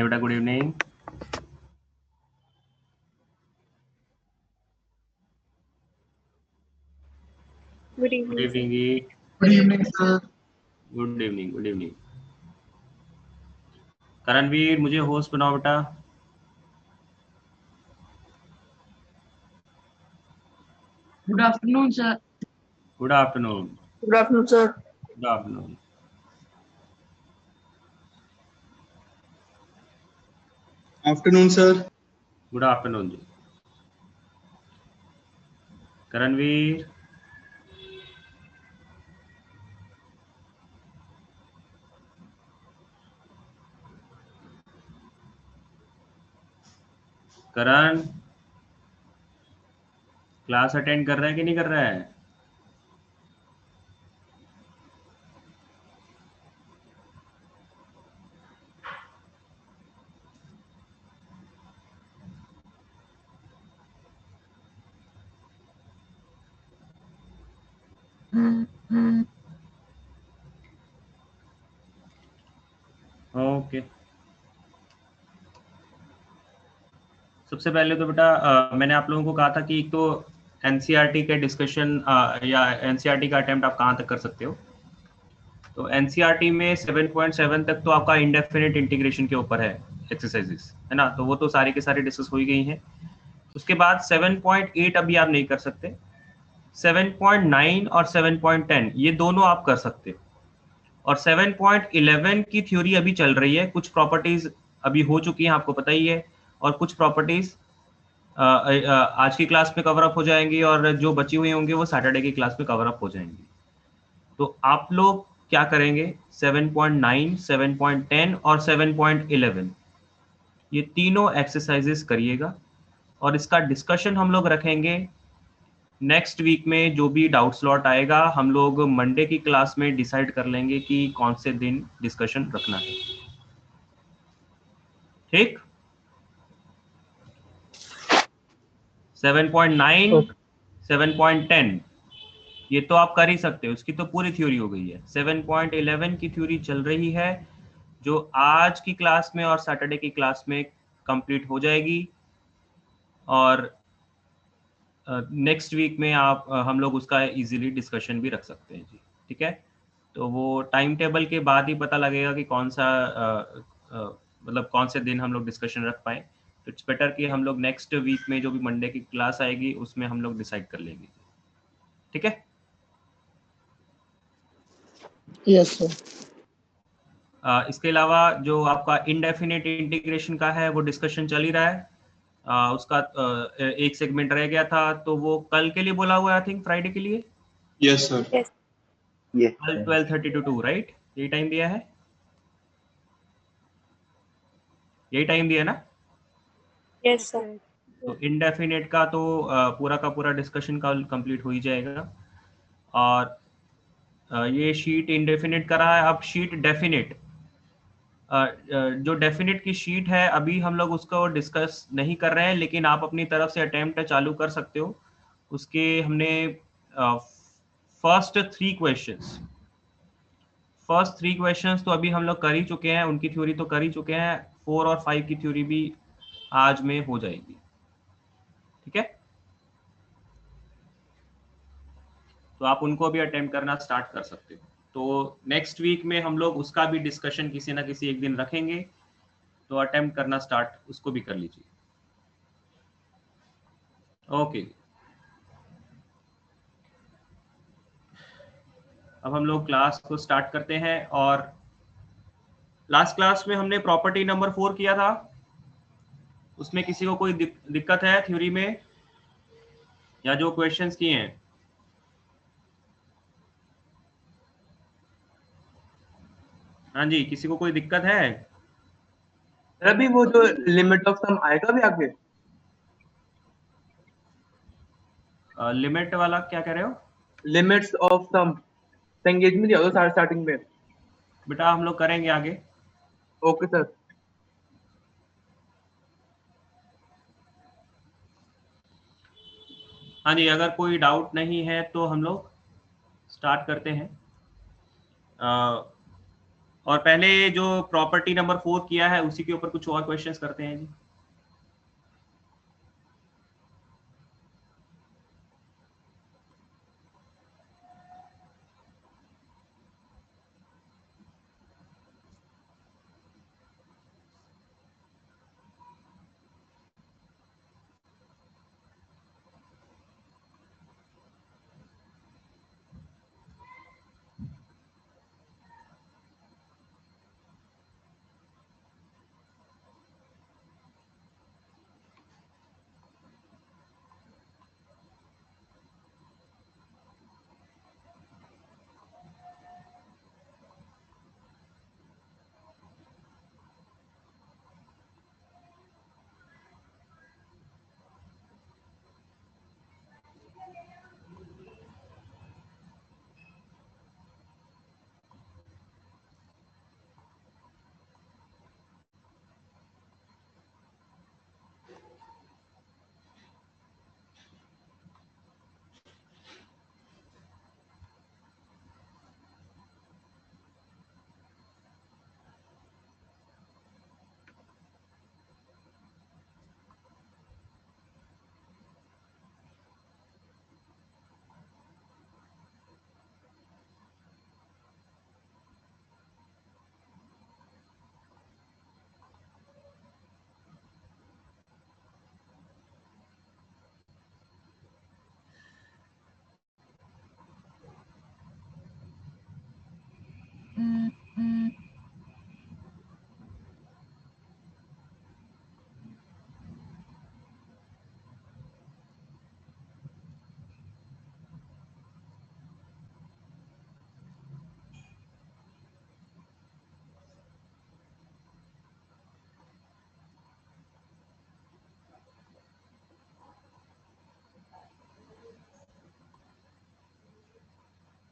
बेटा good evening. Good good evening, sir. Evening ji. Good evening sir. Good evening good evening. Karanveer मुझे host बनाओ बेटा। Good afternoon sir. Good afternoon. Good afternoon, sir. Good afternoon. Afternoon sir. Good afternoon ji. Karanveer Karan class attend कर रहा है कि नहीं कर रहा है? ओके। सबसे पहले तो बेटा मैंने आप लोगों को कहा था कि एक तो एनसीईआरटी के डिस्कशन या एनसीईआरटी का अटेम्प्ट आप कहाँ तक कर सकते हो। तो एनसीईआरटी में 7.7 तक तो आपका इंडेफिनिट इंटीग्रेशन के ऊपर है एक्सरसाइजेस, है ना। तो वो तो सारी के सारी डिस्कस हो ही गई हैं। उसके बाद 7.8 अभी आप नहीं कर सकते। 7.9 और 7.10 ये दोनों आप कर सकते हो। और 7.11 की थ्योरी अभी चल रही है। कुछ प्रॉपर्टीज अभी हो चुकी हैं, आपको पता ही है, और कुछ प्रॉपर्टीज आज की क्लास में कवर अप हो जाएंगी और जो बची हुई होंगी वो सैटरडे की क्लास में कवर अप हो जाएंगी। तो आप लोग क्या करेंगे, 7.9, 7.10 और 7.11 ये तीनों एक्सरसाइजेस करिएगा। और इसका डिस्कशन हम लोग रखेंगे नेक्स्ट वीक में। जो भी डाउट स्लॉट आएगा हम लोग मंडे की क्लास में डिसाइड कर लेंगे कि कौन से दिन डिस्कशन रखना है। ठीक। 7.9, 7.10 ये तो आप कर ही सकते हो, उसकी तो पूरी थ्योरी हो गई है। 7.11 की थ्योरी चल रही है जो आज की क्लास में और सैटरडे की क्लास में कंप्लीट हो जाएगी। और नेक्स्ट वीक में आप हम लोग उसका इजीली डिस्कशन भी रख सकते हैं जी। ठीक है। तो वो टाइम टेबल के बाद ही पता लगेगा कि कौन सा मतलब कौन से दिन हम लोग डिस्कशन रख पाए। तो इट्स बेटर कि हम लोग नेक्स्ट वीक में जो भी मंडे की क्लास आएगी उसमें हम लोग डिसाइड कर लेंगे। ठीक है। Yes sir. इसके अलावा जो आपका इनडेफिनेट इंटीग्रेशन का है वो डिस्कशन चल ही रहा है। उसका एक सेगमेंट रह गया था तो वो कल के लिए बोला हुआ है, आई थिंक फ्राइडे के लिए। Yes sir. Yes. कल 12:30 to 2, राइट? यही टाइम दिया है, यही टाइम दिया ना। Yes, sir. तो इनडेफिनेट का तो पूरा का पूरा डिस्कशन कल कंप्लीट हो ही जाएगा। और ये शीट इनडेफिनेट का रहा है। अब शीट डेफिनेट, जो डेफिनेट की शीट है अभी हम लोग उसको डिस्कस नहीं कर रहे हैं, लेकिन आप अपनी तरफ से अटेम्प्ट चालू कर सकते हो। उसके हमने फर्स्ट थ्री क्वेश्चंस तो अभी हम लोग कर ही चुके हैं, उनकी थ्योरी तो कर ही चुके हैं। 4 और 5 की थ्योरी भी आज में हो जाएगी। ठीक है। तो आप उनको भी अटेम्प्ट करना स्टार्ट कर सकते हो। तो नेक्स्ट वीक में हम लोग उसका भी डिस्कशन किसी ना किसी एक दिन रखेंगे। तो अटेम्प्ट करना स्टार्ट उसको भी कर लीजिए। ओके। अब हम लोग क्लास को स्टार्ट करते हैं। और लास्ट क्लास में हमने प्रॉपर्टी नंबर 4 किया था। उसमें किसी को कोई दिक्कत है थ्योरी में, या जो क्वेश्चंस किए हैं? हाँ जी, किसी को कोई दिक्कत है? अभी वो जो लिमिट ऑफ सम आएगा भी आगे। लिमिट वाला क्या कह रहे हो? लिमिट्स ऑफ सम एंगेज में दिया होगा स्टार्टिंग में। बेटा हम लोग करेंगे आगे। Okay sir. हाँ जी, अगर कोई डाउट नहीं है तो हम लोग स्टार्ट करते हैं। और पहले जो प्रॉपर्टी नंबर 4 किया है उसी के ऊपर कुछ और क्वेश्चंस करते हैं जी।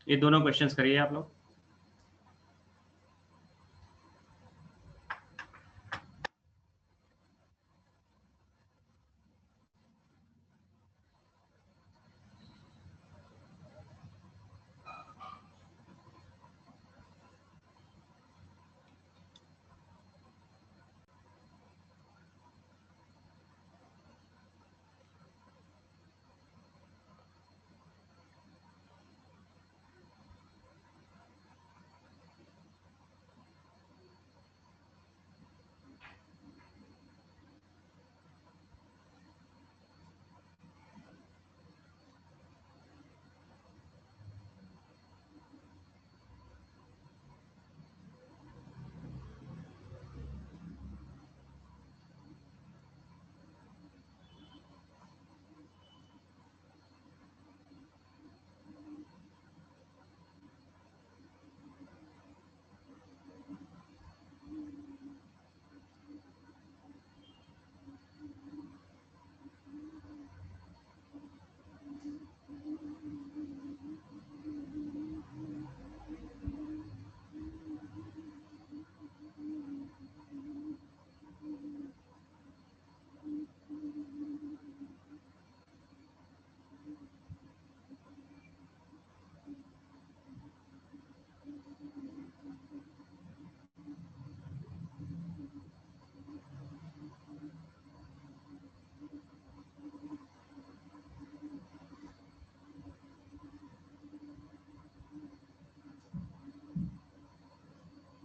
ये दोनों क्वेश्चंस करिए आप लोग।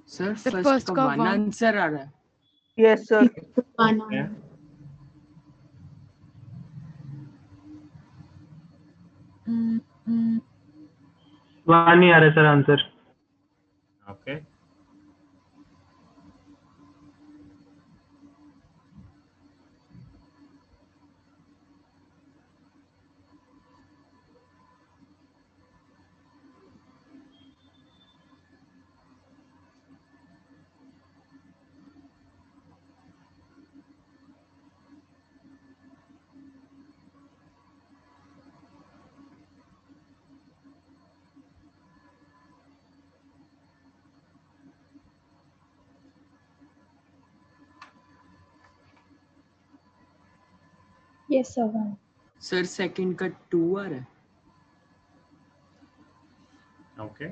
सर फर्स्ट का वन आंसर आ रहा है। Yes, sir. Okay. वन ही आ रहा है sir answer. Okay Yes, sir. One. Sir second का 2 आ रहा है। ओके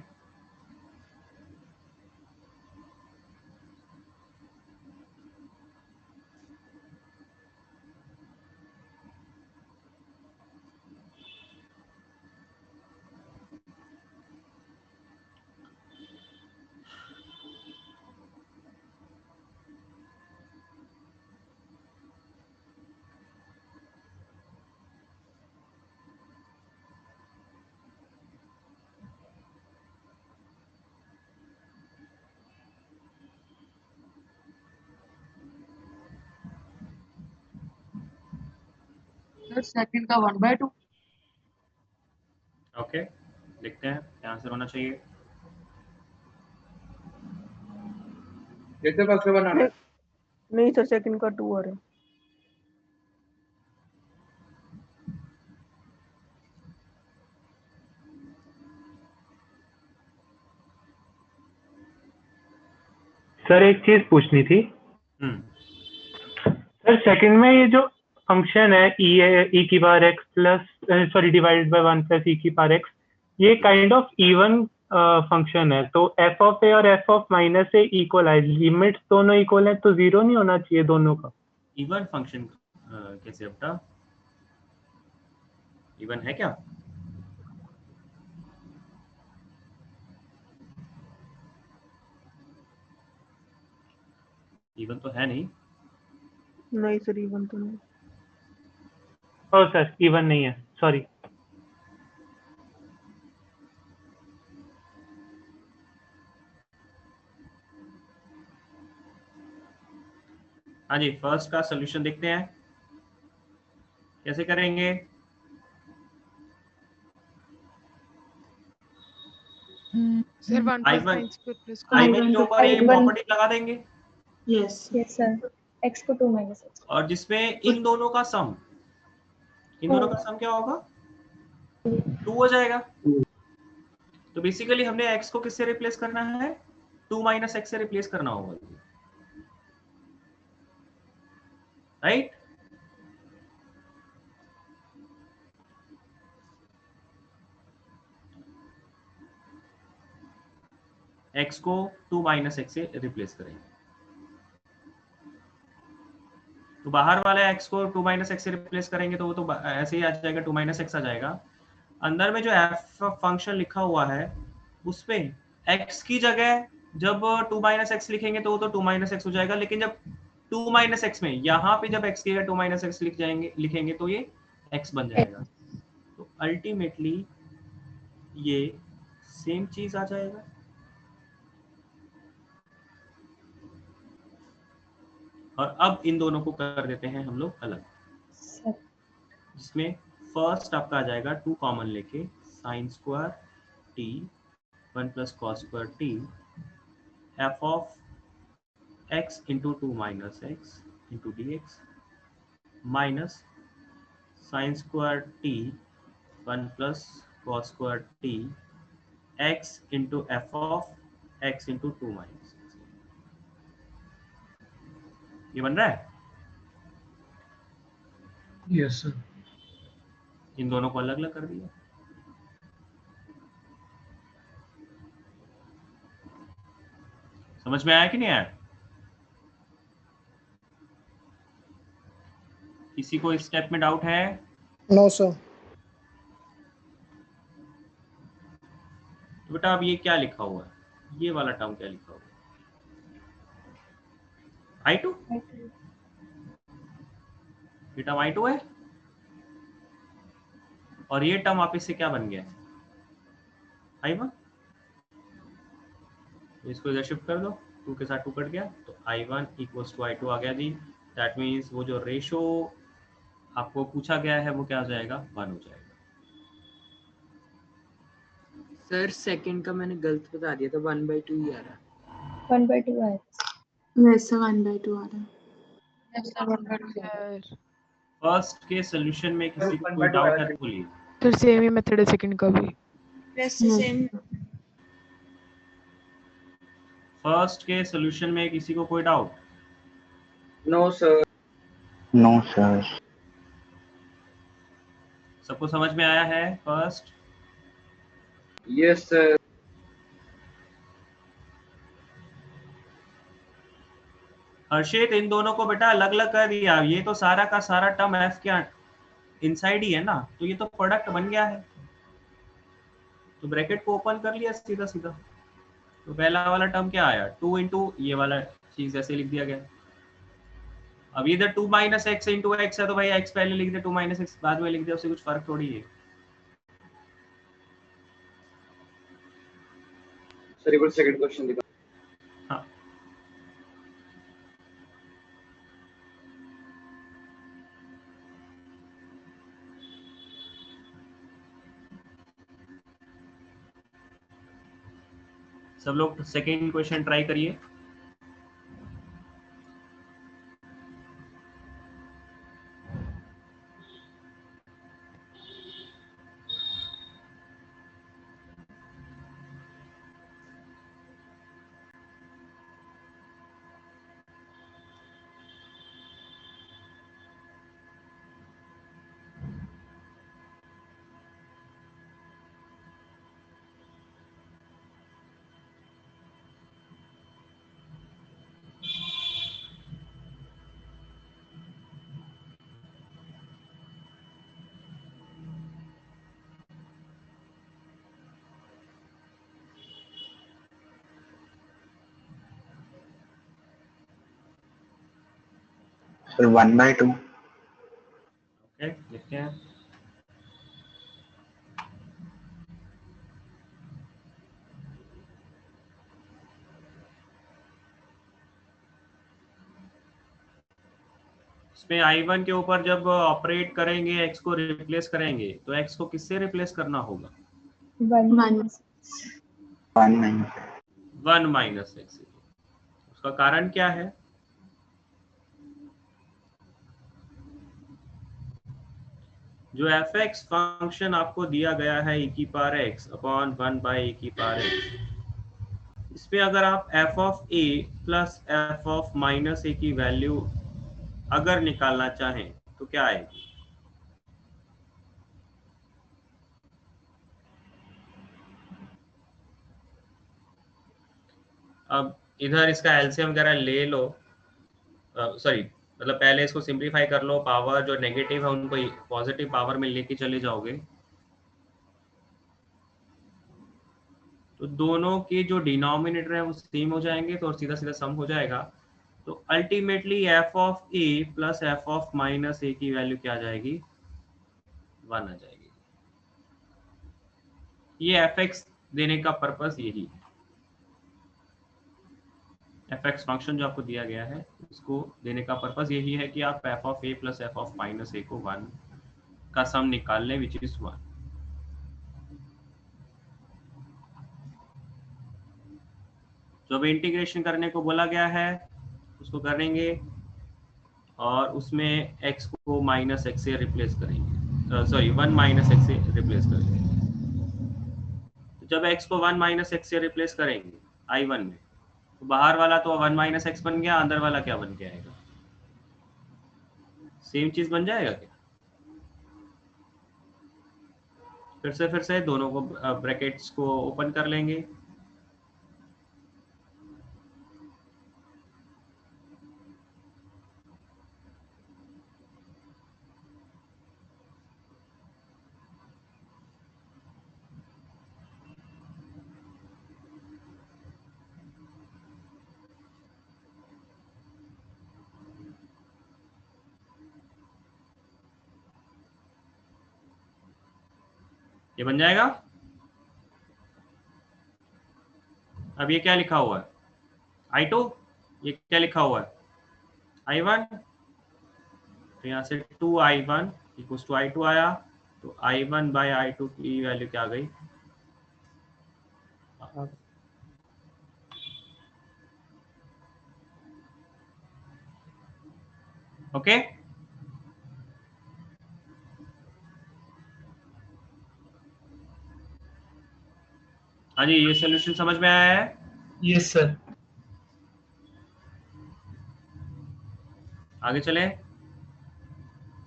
सर सेकंड का 1/2। ओके, देखते हैं क्या आंसर होना चाहिए। जैसे फर्स्ट वन आ रहा है। नहीं सर, सेकंड का 2 आ रहा है। सर एक चीज पूछनी थी। सर सेकंड में ये जो फंक्शन है ई की power x plus sorry divided by 1 plus e की पावर एक्स, ये काइंड ऑफ इवन फंक्शन है, तो एफ ऑफ ए और f of minus a equal है, लिमिट्स दोनों इक्वल है, तो जीरो नहीं होना चाहिए दोनों का। इवन फंक्शन कैसे बेटा, इवन है क्या? इवन तो है नहीं। नहीं सर, इवन तो नहीं। ओ सर इवन नहीं है, सॉरी। हाँ जी, फर्स्ट का सोल्यूशन देखते हैं कैसे करेंगे। Sir 1 plus I1 sine square plus I1 के ऊपर ये I1 प्रॉपर्टी लगा देंगे यस सर, x को 2 माइनस x। और जिसमें इन दोनों का सम, इन दोनों का सम क्या होगा? 2 हो जाएगा। तो बेसिकली हमने x को किससे रिप्लेस करना है? 2 माइनस x से रिप्लेस करना होगा, राइट? x को 2 माइनस x से रिप्लेस करेंगे, तो बाहर वाला x को 2 माइनस x से रिप्लेस करेंगे तो वो तो ऐसे ही आ जाएगा, 2 माइनस x आ जाएगा। अंदर में जो f फंक्शन लिखा हुआ है उसपे x की जगह जब 2 माइनस एक्स लिखेंगे तो वो तो 2 माइनस एक्स हो जाएगा, लेकिन जब 2 माइनस एक्स में यहाँ पे जब x की जगह 2 माइनस एक्स लिखेंगे तो ये x बन जाएगा। तो अल्टीमेटली ये सेम चीज आ जाएगा। और अब इन दोनों को कर देते हैं हम लोग अलग, जिसमें फर्स्ट आपका आ जाएगा 2 कॉमन लेके sine square T 1 plus cos square T F of x into 2 minus x into D x minus sine square T 1 plus cos square T x into F of x into 2 minus x. ये बन रहा है। Yes sir. इन दोनों को अलग अलग कर दिया। समझ में आया कि नहीं आया? किसी को इस स्टेप में डाउट है? No sir. तो बेटा अब ये क्या लिखा हुआ है, ये वाला टर्म क्या लिखा हुआ है? I2 ये टर्म I2 है, और ये टर्म वापिस से क्या बन गया? I1। इसको इधर शिफ्ट कर दो, 2 के साथ 2 कट गया, तो I1 इक्वल्स टू I2 आ गया जी। दैट मीन्स वो जो रेशो आपको पूछा गया है वो क्या हो जाएगा? 1 हो जाएगा। सर सेकंड का मैंने गलत बता दिया था, 1/2 ही आ रहा है। 1/2 है। यस सर 1/2 आ रहा है। यस सर 1/2 सर फर्स्ट के सोल्यूशन में किसी को कोई डाउट है तो बोलिए। सर सेम ही मेथड है सेकंड का भी। Yes same. फर्स्ट के सोल्यूशन में किसी को कोई doubt? No sir. No sir. सबको समझ में आया है फर्स्ट? Yes sir. हर्षित इन दोनों को बेटा अलग अलग कर दिया। ये तो सारा का सारा टर्म एफ के इनसाइड ही है ना, तो ये तो प्रोडक्ट बन गया है, तो ब्रैकेट को ओपन कर लिया सीधा सीधा। तो पहला वाला टर्म क्या आया? 2 इंटू ये वाला चीज ऐसे लिख दिया गया। अब इधर 2 माइनस एक्स इंटू एक्स है तो भाई एक्स पहले लिख दे, 2 माइनस एक्स बाद में लिख दे, उससे कुछ फर्क थोड़ी है। सर एक बार सेकंड क्वेश्चन दिखा। हाँ सब लोग सेकेंड क्वेश्चन ट्राई करिए। सर 1/2। ओके, लिखते हैं। इसमें I1 के ऊपर जब ऑपरेट करेंगे, x को रिप्लेस करेंगे, तो x को किससे रिप्लेस करना होगा? 1 1 माइनस x। उसका कारण क्या है? जो fx फंक्शन आपको दिया गया है e की power x upon 1 by e की पावर x, इसमें अगर आप f of a plus f of minus a की वैल्यू अगर निकालना चाहें तो क्या आएगी? अब इधर इसका एलसीएम वगैरह ले लो, सॉरी मतलब पहले इसको सिंप्लीफाई कर लो, पावर जो नेगेटिव है उनको पॉजिटिव पावर में लेके चले जाओगे तो दोनों के जो डिनोमिनेटर है वो सेम हो जाएंगे, तो सीधा सीधा सम हो जाएगा। तो ultimately f of a plus f of minus a की वैल्यू क्या आ जाएगी? 1 आ जाएगी। ये fx देने का पर्पस यही है। fx फंक्शन जो आपको दिया गया है उसको देने का पर्पस यही है कि आप f of a plus f of minus a को 1 का सम निकाल लें, विच इज 1। जो भी इंटीग्रेशन करने को बोला गया है उसको करेंगे और उसमें x को माइनस x से रिप्लेस करेंगे, सॉरी 1 माइनस x से रिप्लेस करेंगे। तो जब x को 1 माइनस x से रिप्लेस करेंगे I1 में, तो बाहर वाला तो 1 माइनस x बन गया, अंदर वाला क्या बन के आएगा? सेम चीज बन जाएगा क्या? फिर से दोनों को ब्रैकेट्स को ओपन कर लेंगे। ये बन जाएगा। अब ये क्या लिखा हुआ है? I2। ये क्या लिखा हुआ है? I1। तो यहाँ से 2I1 इक्वल्स टू I2 आया, तो I1 बाय I2 की वैल्यू क्या आ गई? ओके, हाँ जी, ये सॉल्यूशन समझ में आया है? Yes sir. आगे चले।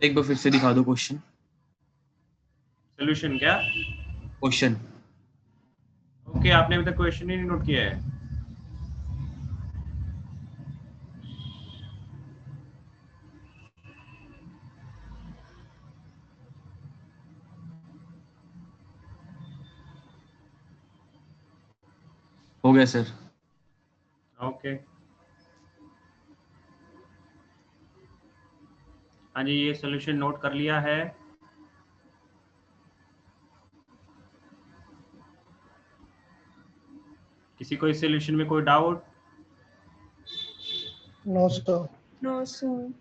एक बार फिर से दिखा दो क्वेश्चन। सॉल्यूशन क्या? क्वेश्चन। ओके, आपने अभी तक क्वेश्चन ही नहीं नोट किया है। हो गया सर। ओके, हाँ जी, ये सॉल्यूशन नोट कर लिया है। किसी को इस सॉल्यूशन में कोई doubt? No sir. No, sir.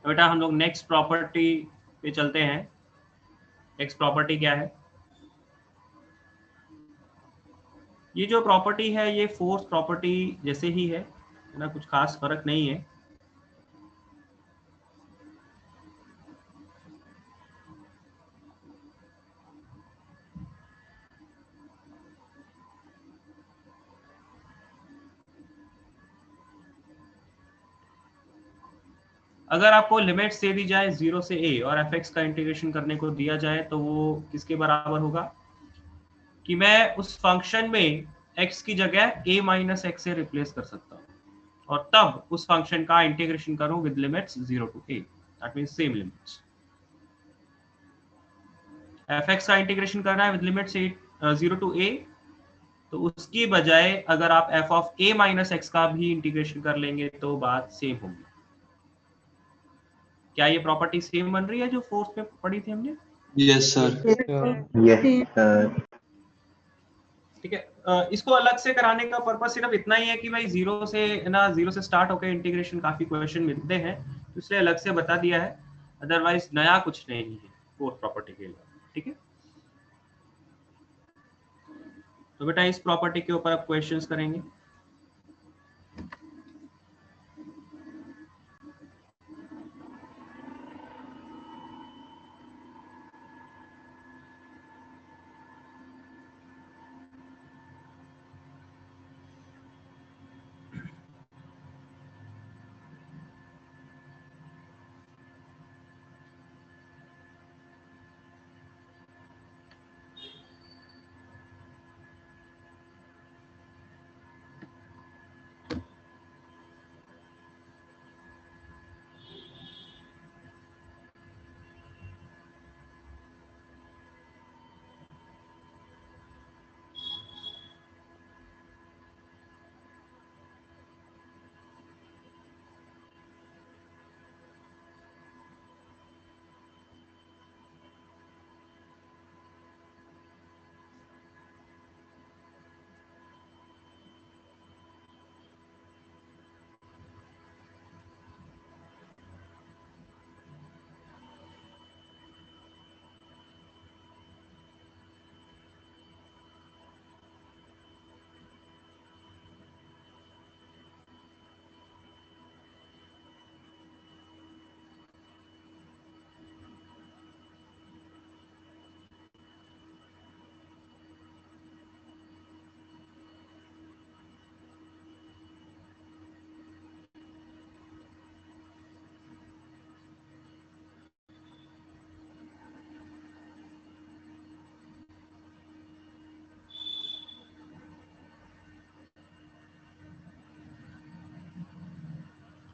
बेटा हम लोग नेक्स्ट प्रॉपर्टी पे चलते हैं। एक्स प्रॉपर्टी क्या है? ये जो प्रॉपर्टी है ये फोर्स प्रॉपर्टी जैसे ही है ना, कुछ खास फर्क नहीं है। अगर आपको लिमिट्स दे दी जाए 0 से a और fx का इंटीग्रेशन करने को दिया जाए तो वो किसके बराबर होगा कि मैं उस फंक्शन में x की जगह a माइनस एक्स से रिप्लेस कर सकता हूँ और तब उस फंक्शन का इंटीग्रेशन करूं with limits 0 to a, that means same limits. fx का इंटीग्रेशन करना है विद लिमिट्स 0 टू a, तो उसकी बजाय अगर आप f of a minus x का भी इंटीग्रेशन कर लेंगे तो बात सेम होगी। क्या ये प्रॉपर्टी सेम बन रही है जो फोर्स में पढ़ी थी हमने? Yes, sir. Yes, sir. ठीक है। इसको अलग से कराने का पर्पस सिर्फ इतना ही है कि भाई जीरो से स्टार्ट होकर इंटीग्रेशन काफी क्वेश्चन मिलते हैं, तो इसलिए अलग से बता दिया है, अदरवाइज नया कुछ नहीं है फोर्थ प्रॉपर्टी के लिए। ठीक है, तो बेटा इस प्रॉपर्टी के ऊपर आप क्वेश्चंस करेंगे।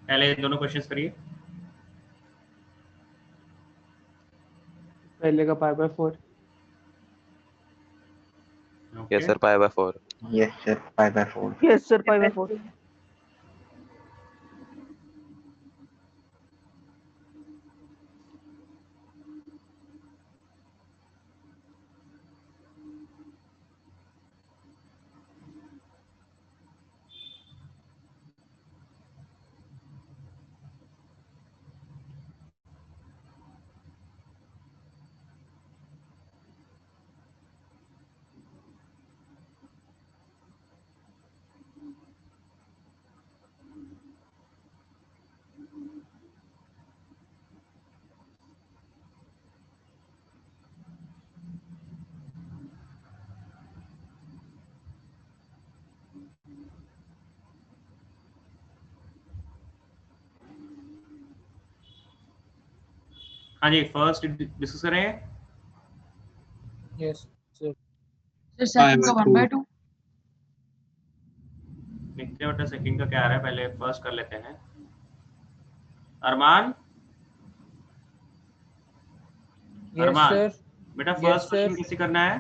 पहले दोनों क्वेश्चंस करिए। पहले का पाई by 4। Yes, sir. Pi by 4. Yes, sir. Pi by 4. Yes, sir. Pi by 4. हाँ जी, फर्स्ट डिस्कस करें। Yes, sir. सर सेकंड का 1/2। देखते हैं बेटा सेकंड का क्या आ रहा है, पहले फर्स्ट कर लेते हैं। अरमान, Yes, अरमान sir. बेटा Yes, फर्स्ट sir. क्वेश्चन कैसे करना है?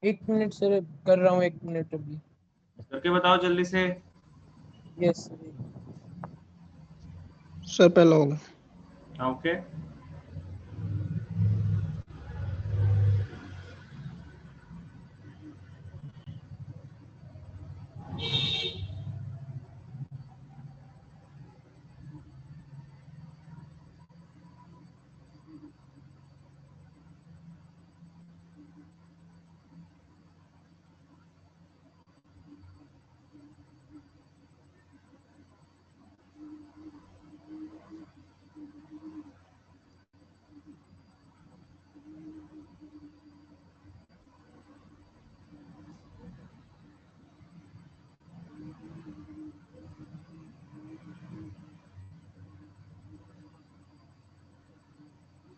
1 मिनट सर, कर रहा हूँ 1 मिनट अभी। करके बताओ जल्दी से। Yes sir. सर पहला होगा। ओके,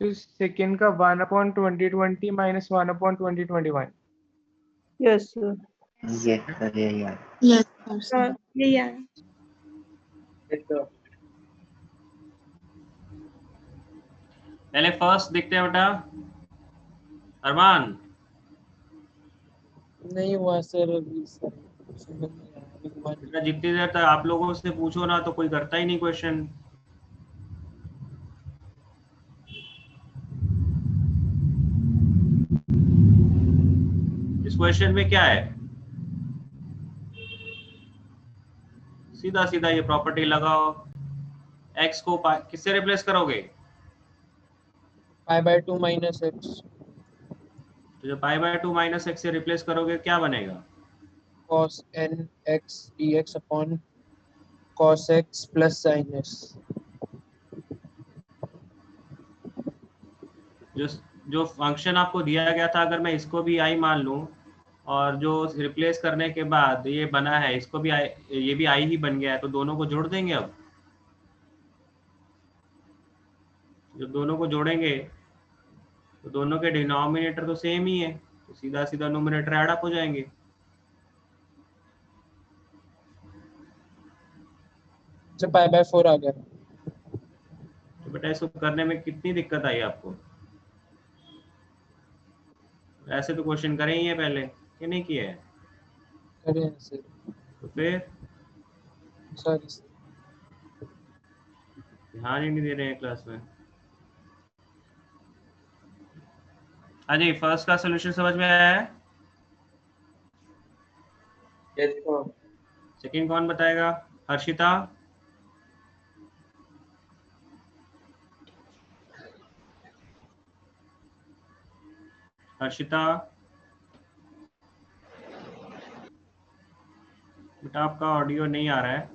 तो सेकेंड का 1/2020 minus 1/2021। Yes sir. Yes, sir. Yeah, yeah. Yes, sir. यही आया। पहले फर्स्ट देखते हैं बेटा, अरमान। नहीं हुआ सर अभी सर, समझ नहीं आया अभी दोबारा। बेटा जितनी देर तक आप लोगों से पूछो ना तो कोई करता ही नहीं क्वेश्चन। इस क्वेश्चन में क्या है, सीधा सीधा ये प्रॉपर्टी लगाओ, x को किससे रिप्लेस करोगे? π/2 माइनस x तो जब π/2 माइनस x से रिप्लेस करोगे क्या बनेगा? cos n x dx upon cos x plus sin s। जो फंक्शन आपको दिया गया था, अगर मैं इसको भी i मान लूं और जो रिप्लेस करने के बाद ये बना है इसको भी ये भी i ही बन गया है, तो दोनों को जोड़ देंगे। अब जब दोनों को जोड़ेंगे तो दोनों के डिनोमिनेटर तो सेम ही है, तो सीधा सीधा न्यूमरेटर ऐड अप हो जाएंगे। जब π/4 आ गया। तो बेटा इसको करने में कितनी दिक्कत आई आपको? ऐसे तो क्वेश्चन करे ही है पहले कि नहीं किए हैं? करे हैं सर। तो फिर सॉरी सर। ध्यान ही नहीं दे रहे हैं क्लास में। हाँ जी, फर्स्ट का सोल्यूशन समझ में आया है? Yes sir. सेकंड कौन बताएगा? हर्षिता। हर्षिता बेटा आपका ऑडियो नहीं आ रहा है।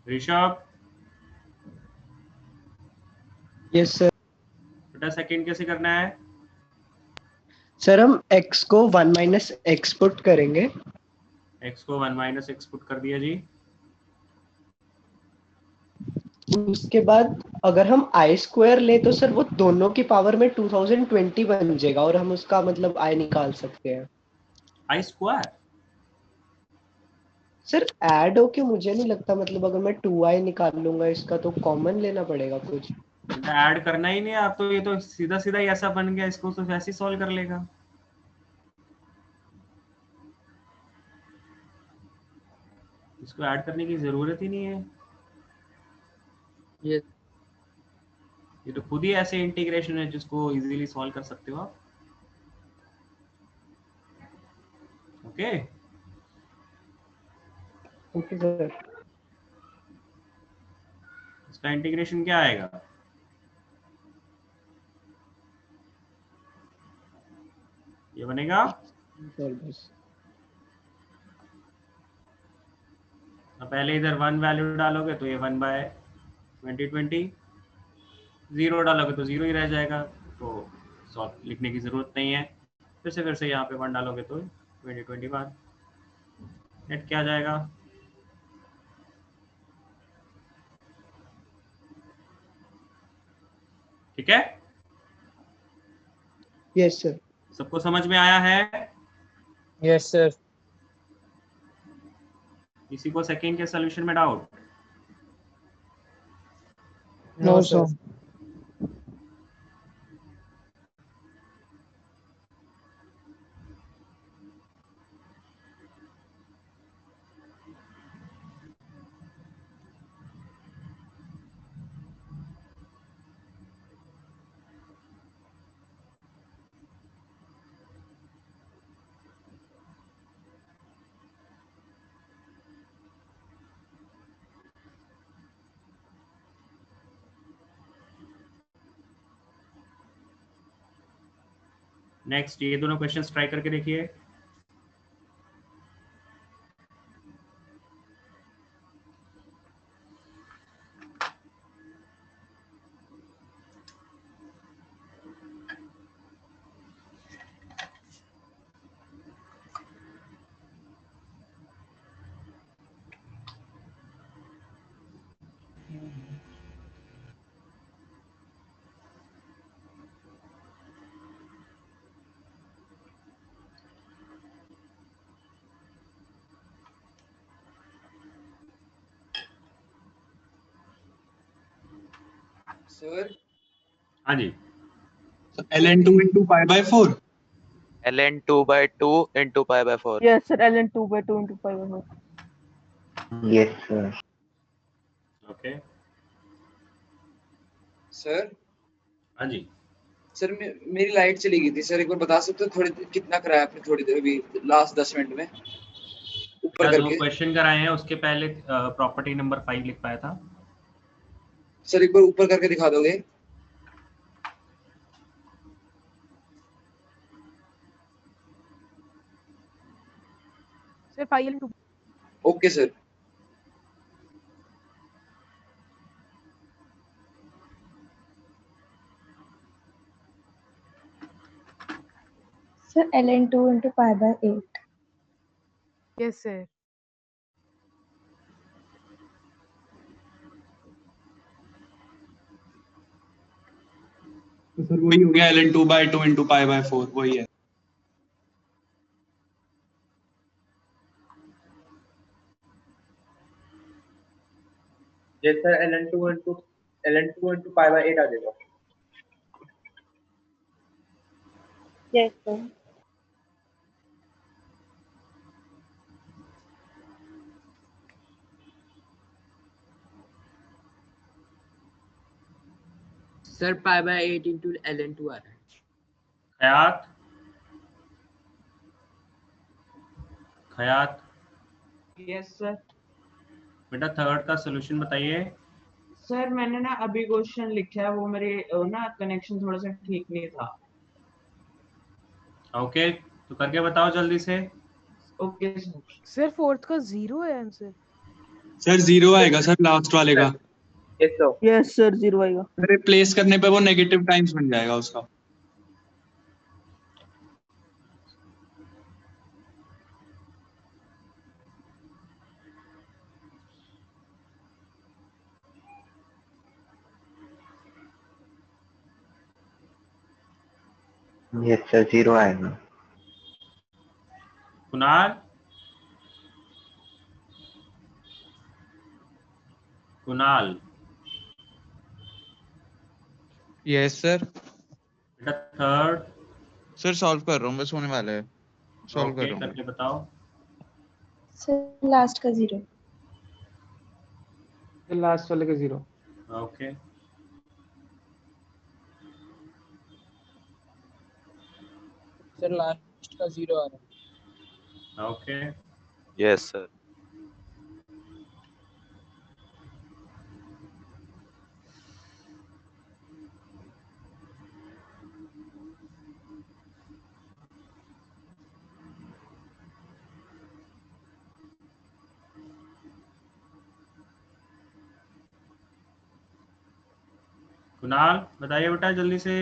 ऋषभ। Yes sir. बेटा सेकंड कैसे करना है? सर हम x को 1 माइनस एक्स पुट करेंगे। x को 1 माइनस एक्स पुट कर दिया जी। उसके बाद अगर हम आई स्क्वायर ले तो सर वो दोनों की पावर में 2020 बन जाएगा और हम उसका मतलब आई निकाल सकते हैं। आई स्क्वायर सर ऐड होके मुझे नहीं लगता, मतलब अगर मैं 2i निकाल लूंगा इसका तो कॉमन लेना पड़ेगा कुछ। ऐड करना ही नहीं है आप तो, ये तो सीधा सीधा ही ऐसा बन गया, इसको तो वैसे ही सॉल्व कर लेगा। इसको ऐड करने की जरूरत ही नहीं है, ये तो खुद ही ऐसे इंटीग्रेशन है जिसको इजीली सॉल्व कर सकते हो आप। Okay okay sir. इसका इंटीग्रेशन क्या आएगा? ये बनेगा पहले इधर 1 वैल्यू डालोगे तो ये 1/2020, 0 डालोगे तो 0 ही रह जाएगा, तो सॉल्व लिखने की जरूरत नहीं है। फिर से यहाँ पे 1 डालोगे तो 2021 नेट क्या आ जाएगा? ठीक है, यस सर। सबको समझ में आया है? Yes sir. किसी को सेकंड के सॉल्यूशन में डाउट? No sir. नेक्स्ट ये दोनों क्वेश्चंस ट्राई करके देखिए। सर हाँ जी, ln 2 into pi by 4. ln 2 by 2 into pi by 4. Yes, sir. ln 2 by 2 into pi by 4. Yes, sir. Okay. Sir हाँ जी, सर मेरी लाइट चली गई थी सर, एक बार बता सकते हो थोड़ी कितना कराया आपने थोड़ी देर अभी लास्ट 10 मिनट में ऊपर क्या जो करके? क्वेश्चन कराए हैं उसके पहले प्रॉपर्टी नंबर 5 लिख पाया था? सर एक बार ऊपर करके दिखा दोगे? Sir 5 into 2. Okay sir. Sir, ln 2 into pi by 8. Yes, sir. तो सर वही हो गया ln 2 by 2 into pi by 4, वही है। Yes sir, ln 2 into pi by 8 आ जाएगा। Yes, sir. Sir pi by 8 into ln 2 आ रहा है। Khyat, khyat yes sir. बेटा थर्ड का सोल्यूशन बताइए। सर मैंने ना अभी क्वेश्चन लिखा है, वो मेरे ना कनेक्शन थोड़ा सा ठीक नहीं था। ओके, तो करके बताओ जल्दी से। Okay sir. सर फोर्थ का 0 है आंसर। सर 0 आएगा सर लास्ट वाले का। Yes sir. Yes, sir. 0 आएगा। रिप्लेस करने पे वो नेगेटिव टाइम्स बन जाएगा उसका। Yes, sir. 0 आएगा। Kunal, Kunal yes sir. बेटा थर्ड। सर सॉल्व कर रहा हूँ, बस होने वाला है। सॉल्व कर ओके, रहा हूँ। करके बताओ। सर लास्ट का 0. लास्ट वाले का 0। ओके, सर लास्ट का 0 आ रहा है। Okay, Yes, sir. कुणाल बताइए बेटा जल्दी से।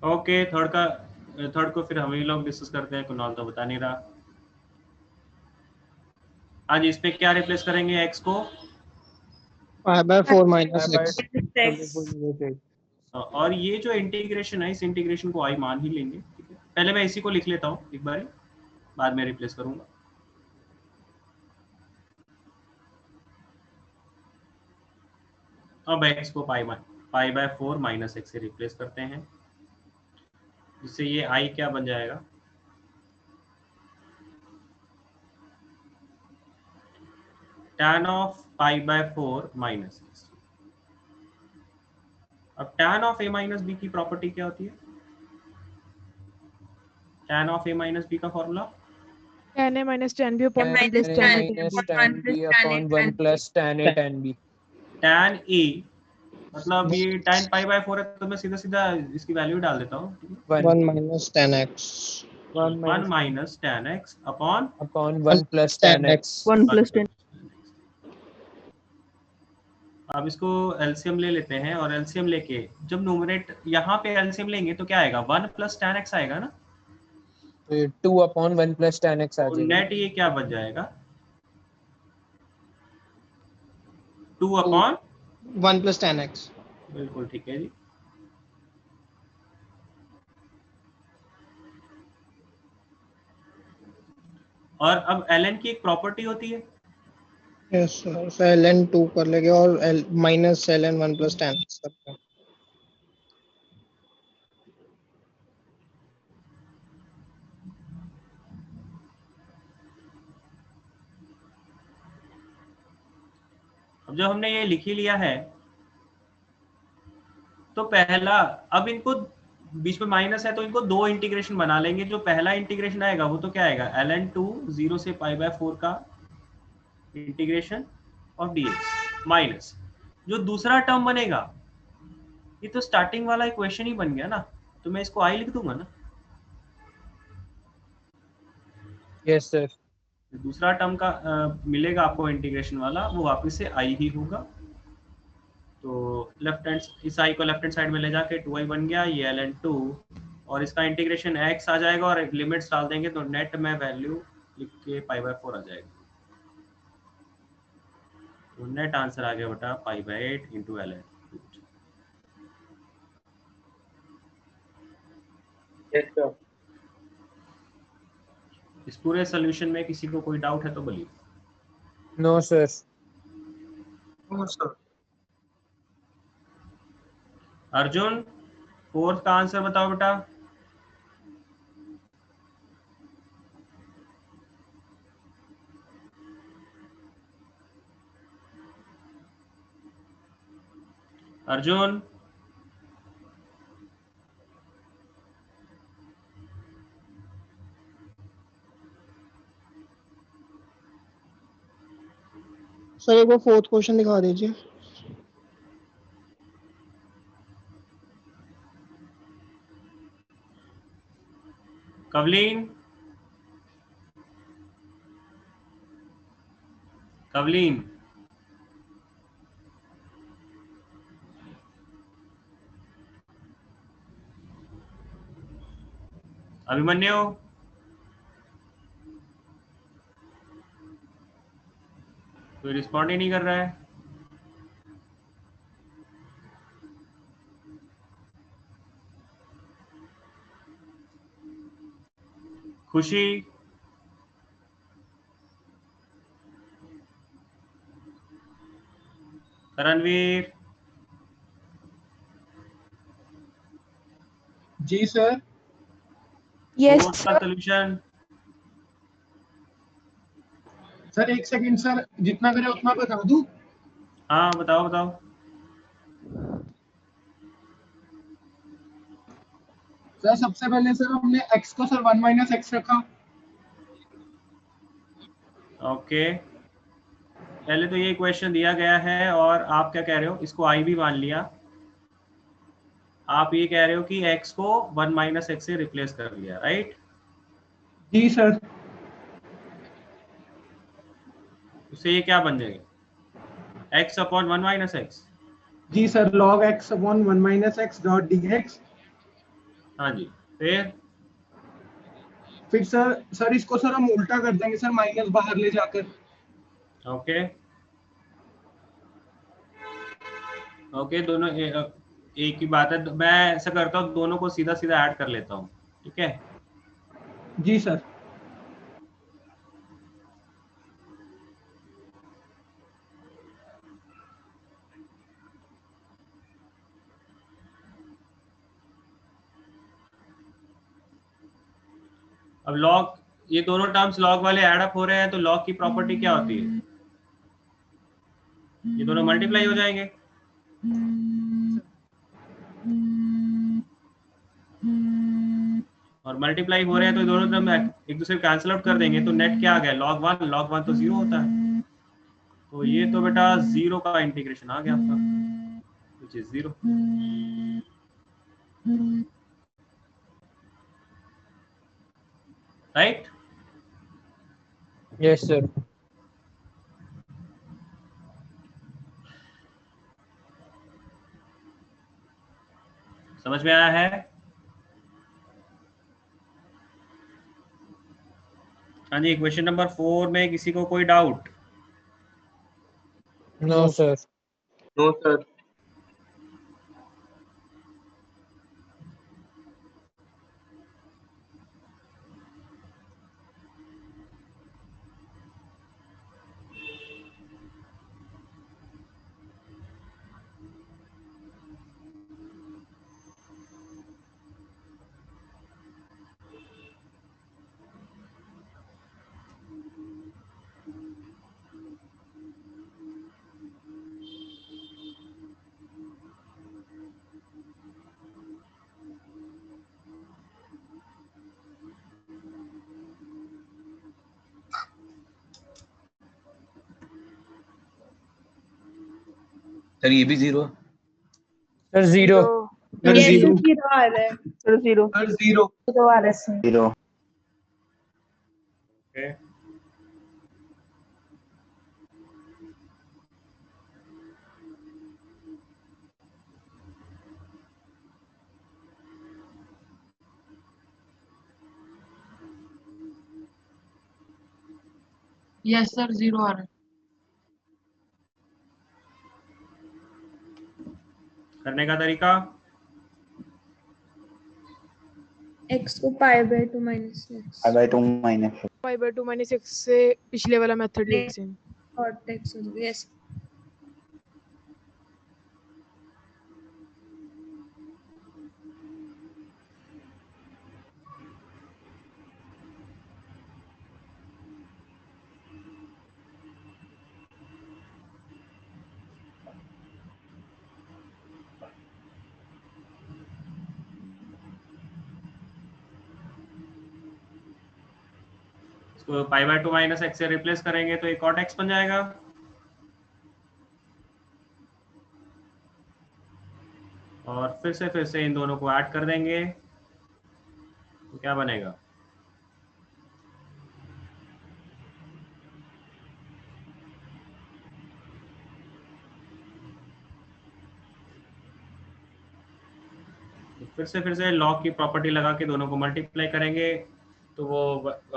ओके, थर्ड को फिर हम ही लोग डिस्कस करते हैं, कुणाल तो बता नहीं रहा। आज इस पे क्या रिप्लेस करेंगे x को? pi by 4 minus x। और ये जो इंटीग्रेशन है, इस इंटीग्रेशन को i मान ही लेंगे। ठीक है, पहले मैं इसी को लिख लेता हूँ एक बार, बाद में रिप्लेस करूंगा। अब x को पाई बाय 4 माइनस एक्स से रिप्लेस करते हैं, जिससे ये i क्या बन जाएगा? tan of pi by 4 minus X. अब tan of a minus B की प्रॉपर्टी क्या होती है? tan of a minus B का formula tan a minus tan b upon 1 plus tan a tan b. tan b upon 1 plus tan a tan b। tan a मतलब ये tan pi by 4 है, तो मैं सीधा सीधा इसकी वैल्यू डाल देता हूँ। 1 minus tan x। 1 minus tan x upon 1 plus tan x। 1 plus 10। अब इसको एलसीएम ले लेते हैं, और एलसीएम लेके जब न्यूमरेट यहाँ पे एलसीएम लेंगे तो क्या आएगा? 1 प्लस tan x आएगा ना। तो ये 2/1 + tan x आ तो जाएगा। नेट ये क्या बच जाएगा? 2/1 + tan x। बिल्कुल ठीक है जी। और अब ln की एक प्रॉपर्टी होती है, यस सर, ln 2 कर लेंगे और -ln 1 + tan x करते हैं। अब जब हमने ये लिख ही लिया है तो पहला, अब इनको बीच में माइनस है तो इनको दो इंटीग्रेशन बना लेंगे। जो पहला इंटीग्रेशन आएगा वो तो क्या आएगा, ln2 0 से π/4 का इंटीग्रेशन ऑफ dx माइनस जो दूसरा टर्म बनेगा, ये तो स्टार्टिंग वाला इक्वेशन ही बन गया ना, तो मैं इसको i लिख दूंगा ना। Yes sir. दूसरा टर्म का मिलेगा आपको इंटीग्रेशन वाला, वो वापस से i ही होगा। तो लेफ्ट हैंड, इस i को लेफ्ट हैंड साइड में ले जाके 2i बन गया, ये ln2 और इसका इंटीग्रेशन x आ जाएगा और लिमिट्स डाल देंगे तो नेट में वैल्यू लिख के π/4 आ जाएगा। तो नेट आंसर आ गया बेटा π/8 × ln। Yes sir. इस पूरे सोल्यूशन में किसी को कोई डाउट है तो बोलिए। No sir. No sir. Arjun, fourth का आंसर बताओ बेटा। अर्जुन, सर एक बार फोर्थ क्वेश्चन दिखा दीजिए। कवलीन, कवलीन, अभिमन्यु, कोई रिस्पॉन्ड ही नहीं कर रहा है। खुशी, रणवीर, जी सर। Yes, फोर्थ का सोल्यूशन। सर एक सेकंड सर, जितना करे उतना बता दूं। हाँ बताओ बताओ। सर सबसे पहले सर हमने x को सर 1 - x रखा। ओके, पहले तो ये क्वेश्चन दिया गया है और आप क्या कह रहे हो, इसको i भी मान लिया। आप ये कह रहे हो कि x को 1 - x से रिप्लेस कर लिया, राइट? जी सर। उससे ये क्या बन जाएगा, x/1 - x। जी sir, log x upon 1 - x dot dx। हाँ जी, फिर सर इसको सर हम उल्टा कर देंगे सर, माइनस बाहर ले जाकर। ओके ओके, दोनों एक ही बात है। मैं ऐसा करता हूँ, दोनों को सीधा सीधा ऐड कर लेता हूँ, ठीक है? जी सर। अब लॉग, ये दोनों टर्म्स लॉग वाले ऐड अप हो रहे हैं तो लॉग की प्रॉपर्टी क्या होती है, ये दोनों मल्टीप्लाई हो जाएंगे। और मल्टीप्लाई हो रहे हैं तो दोनों टर्म एक दूसरे को कैंसिल आउट कर देंगे तो नेट क्या आ गया, log 1 तो 0 होता है। तो ये तो बेटा 0 का इंटीग्रेशन आ गया आपका, which is 0। Right? Yes sir. समझ में आया है? हाँ जी, क्वेश्चन नंबर 4 में किसी को कोई doubt? No sir. No sir. Sir ये भी 0। सर 0। Sir Yes, 0। 0 आ रहा है। Sir 0 sir 0। 0 आ रहा है सर। 0 ओके, यस सर 0 आ रहा है। करने का तरीका? x को pi bye 2 minus x I by 2 minus pi by 2 minus x से पिछले वाला मेथड ही सेम। और x हो जाएगा। यस इसको पाई बाय 2 माइनस एक्स से रिप्लेस करेंगे तो एक कॉट एक्स बन जाएगा। और फिर से इन दोनों को ऐड कर देंगे तो क्या बनेगा? फिर से लॉग की प्रॉपर्टी लगा के दोनों को मल्टीप्लाई करेंगे तो वो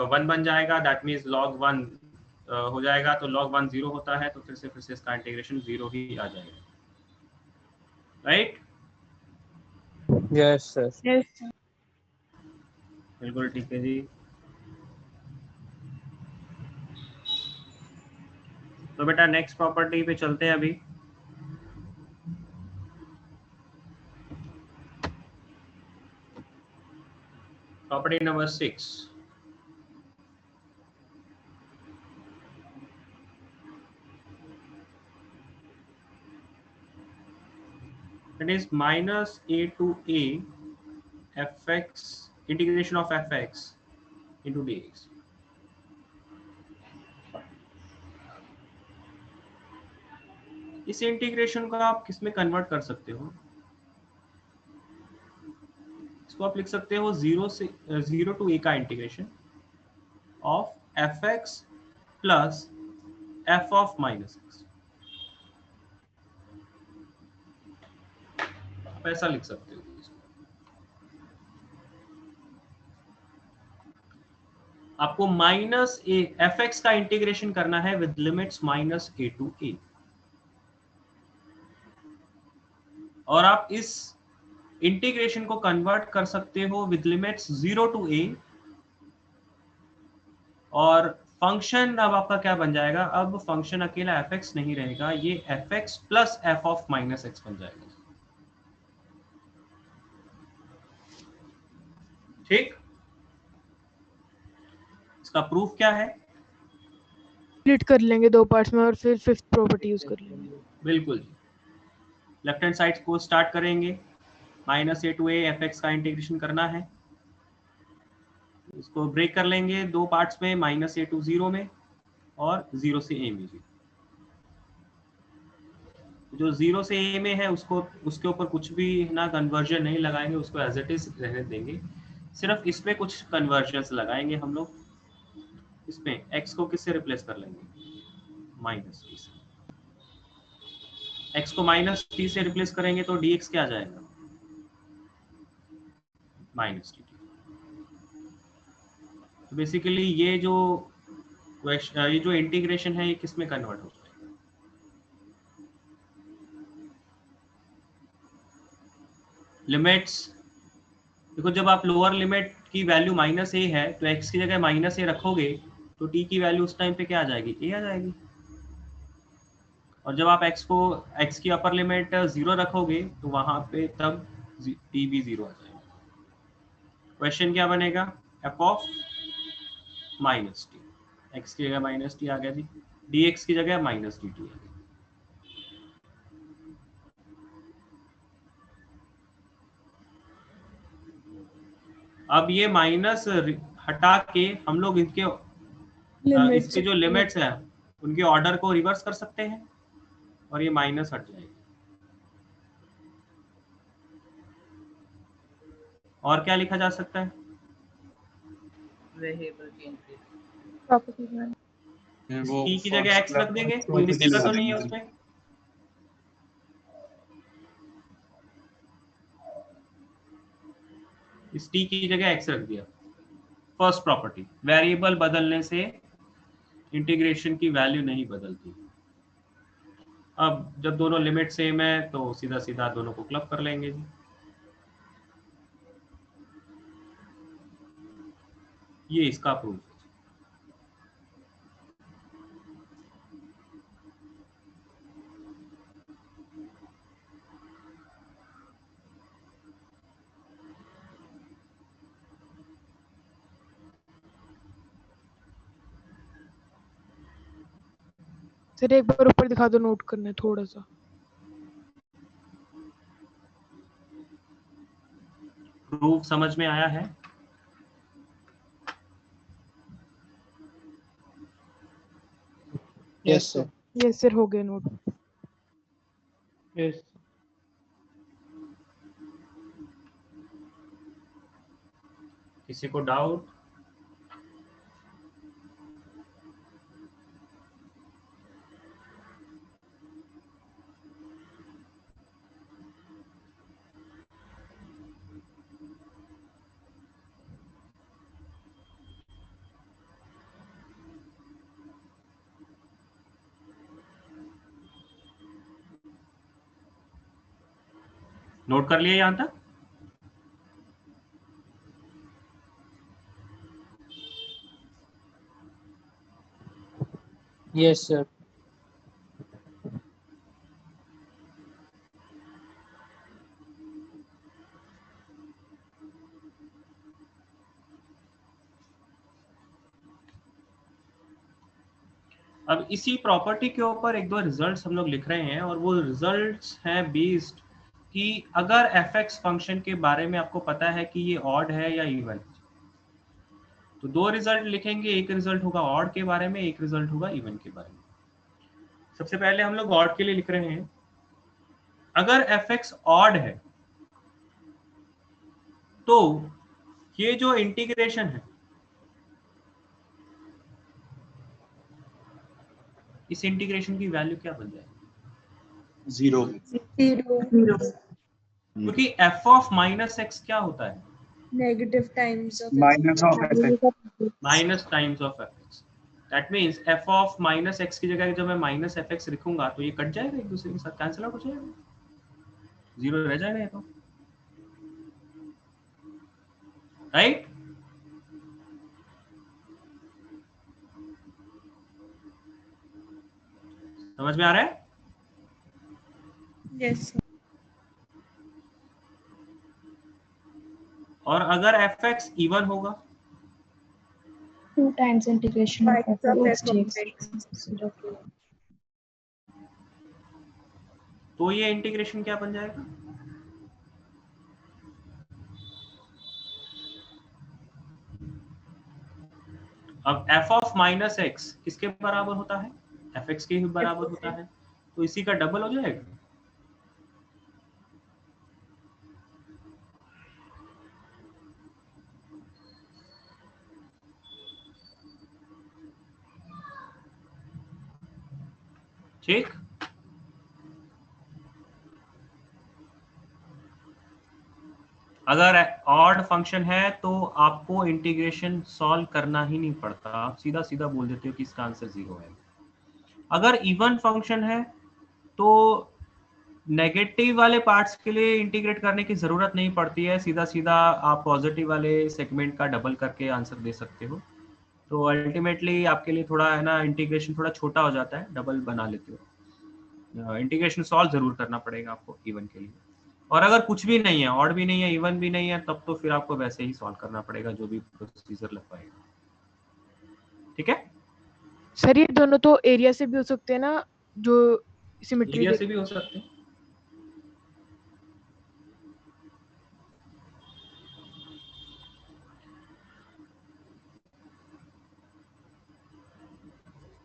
1 बन जाएगा। दैट मीन्स log 1 हो जाएगा, तो log 1 0 होता है, तो फिर से इसका इंटीग्रेशन 0 ही आ जाएगा, राइट? Yes sir. यस बिल्कुल ठीक है जी। तो बेटा नेक्स्ट प्रॉपर्टी पे चलते हैं अभी। Property number 6। It is minus a to a fx integration of fx into dx. इस इंटीग्रेशन को आप किस में कन्वर्ट कर सकते हो? इसको आप लिख सकते हो 0 टू a का integration of fx plus f of minus x। आप ऐसा लिख सकते हो। आपको माइनस ए fx का इंटीग्रेशन करना है with limits minus a to a, और आप इस इंटीग्रेशन को कन्वर्ट कर सकते हो विद लिमिट्स 0 टू a, और फंक्शन अब आपका क्या बन जाएगा? अब फंक्शन अकेला fx नहीं रहेगा, ये fx plus f of minus x बन जाएगा। ठीक, इसका प्रूफ क्या है? स्प्लिट कर लेंगे दो पार्ट्स में और फिर फिफ्थ प्रॉपर्टी यूज कर लेंगे। बिल्कुल, लेफ्ट हैंड साइड को स्टार्ट करेंगे, minus a to a fx का इंटीग्रेशन करना है। इसको ब्रेक कर लेंगे दो पार्ट्स में, माइनस a टू 0 में और 0 से a में। जो 0 से a में है उसको, उसके ऊपर कुछ भी ना कन्वर्जन नहीं लगाएंगे, उसको एज इट इज रहने देंगे। सिर्फ इसमें कुछ कन्वर्जन्स लगाएंगे हम लोग। इसमें x को किससे रिप्लेस कर लेंगे? माइनस t से। x को माइनस t से रिप्लेस करेंगे तो dx क्या आ जाएगा? Minus dt। तो बेसिकली ये जो इंटीग्रेशन है ये किस में कन्वर्ट हो जाएगा? लिमिट्स, देखो जब आप लोअर लिमिट की वैल्यू -a है तो x की जगह -a रखोगे तो t की वैल्यू उस टाइम पे क्या आ जाएगी? a आ जाएगी। और जब आप x की अपर लिमिट 0 रखोगे तो वहां पे तब t भी 0 आ जाएगा। क्वेश्चन क्या बनेगा? f ऑफ -t, x की जगह -t आ गया जी, dx की जगह -dt आ गया। अब ये माइनस हटा के हम लोग इसके जो लिमिट्स हैं उनके ऑर्डर को रिवर्स कर सकते हैं और ये माइनस हट जाएगा। और क्या लिखा जा सकता है? वेरिएबल की एंट्री वो t की जगह x रख देंगे, कोई दिक्कत तो नहीं है उसमें। इस t की जगह x रख दिया। फर्स्ट प्रॉपर्टी, वेरिएबल बदलने से इंटीग्रेशन की वैल्यू नहीं बदलती। अब जब दोनों लिमिट सेम है तो सीधा सीधा दोनों को क्लब कर लेंगे जी। ये इसका प्रूफ है। सर एक बार ऊपर दिखा दो, नोट करना है थोड़ा सा। प्रूफ समझ में आया है? Yes sir. यस सर, हो गया नोट। यस किसी को डाउट? नोट कर लिया यहां तक? Yes sir. अब इसी प्रॉपर्टी के ऊपर एक दो रिजल्ट्स हम लोग लिख रहे हैं और वो रिजल्ट्स हैं बेस्ड कि अगर fx फंक्शन के बारे में आपको पता है कि ये ऑड है या इवन, तो दो रिजल्ट लिखेंगे। एक रिजल्ट होगा ऑड के बारे में, एक रिजल्ट होगा इवन के बारे में। सबसे पहले हम लोग ऑड के लिए लिख रहे हैं। अगर fx ऑड है तो ये जो इंटीग्रेशन है इस इंटीग्रेशन की वैल्यू क्या बन जाएगी? 0। क्योंकि f ऑफ -x क्या होता है? Negative times of minus of fx। Minus times of fx। That means f of -x की जगह जब मैं -fx लिखूंगा तो ये कट जाएगा, एक दूसरे के साथ कैंसिल आउट हो जाएगा, 0 रह जाएगा ये तो, राइट? समझ में आ रहा है? यस। और अगर fx इवन होगा 2 times integration of f dx। तो ये इंटीग्रेशन क्या बन जाएगा? अब f ऑफ -x किसके बराबर होता है? fx के बराबर होता है, तो इसी का डबल हो जाएगा। ठीक। अगर ऑड फंक्शन है तो आपको इंटीग्रेशन सॉल्व करना ही नहीं पड़ता, आप सीधा सीधा बोल देते हो कि इसका आंसर 0 है। अगर इवन फंक्शन है तो नेगेटिव वाले पार्ट्स के लिए इंटीग्रेट करने की जरूरत नहीं पड़ती है, सीधा सीधा आप पॉजिटिव वाले सेगमेंट का डबल करके आंसर दे सकते हो। तो अल्टीमेटली आपके लिए थोड़ा है ना इंटीग्रेशन थोड़ा छोटा हो जाता है, डबल बना लेते हो। इंटीग्रेशन सॉल्व जरूर करना पड़ेगा आपको इवन के लिए। और अगर कुछ भी नहीं है, ऑड भी नहीं है, इवन भी नहीं है, तब तो फिर आपको वैसे ही सॉल्व करना पड़ेगा जो भी प्रोसीजर लग पाएगा। ठीक है सर ये दोनों तो एरिया से भी हो सकते हैं ना, जो सिमेट्री एरिया से भी हो सकते हैं।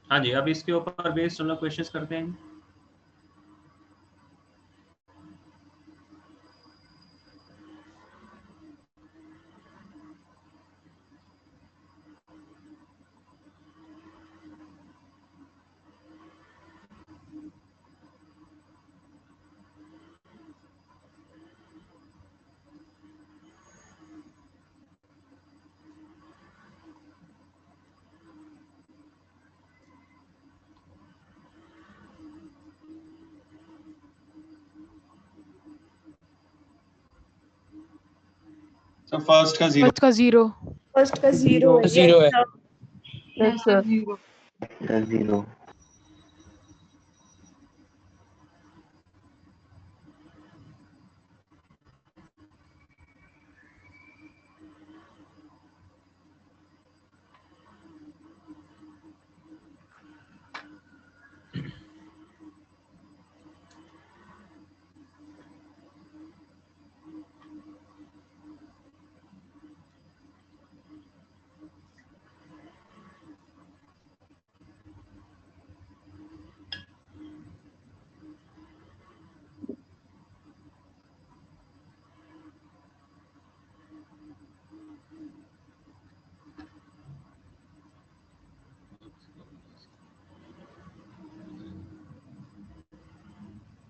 हाँ जी, अब इसके ऊपर बेस्ड हम लोग क्वेश्चंस करते हैं। So first का 0. फर्स्ट का 0। फर्स्ट का 0 है। जीरो है। Yes sir. 0.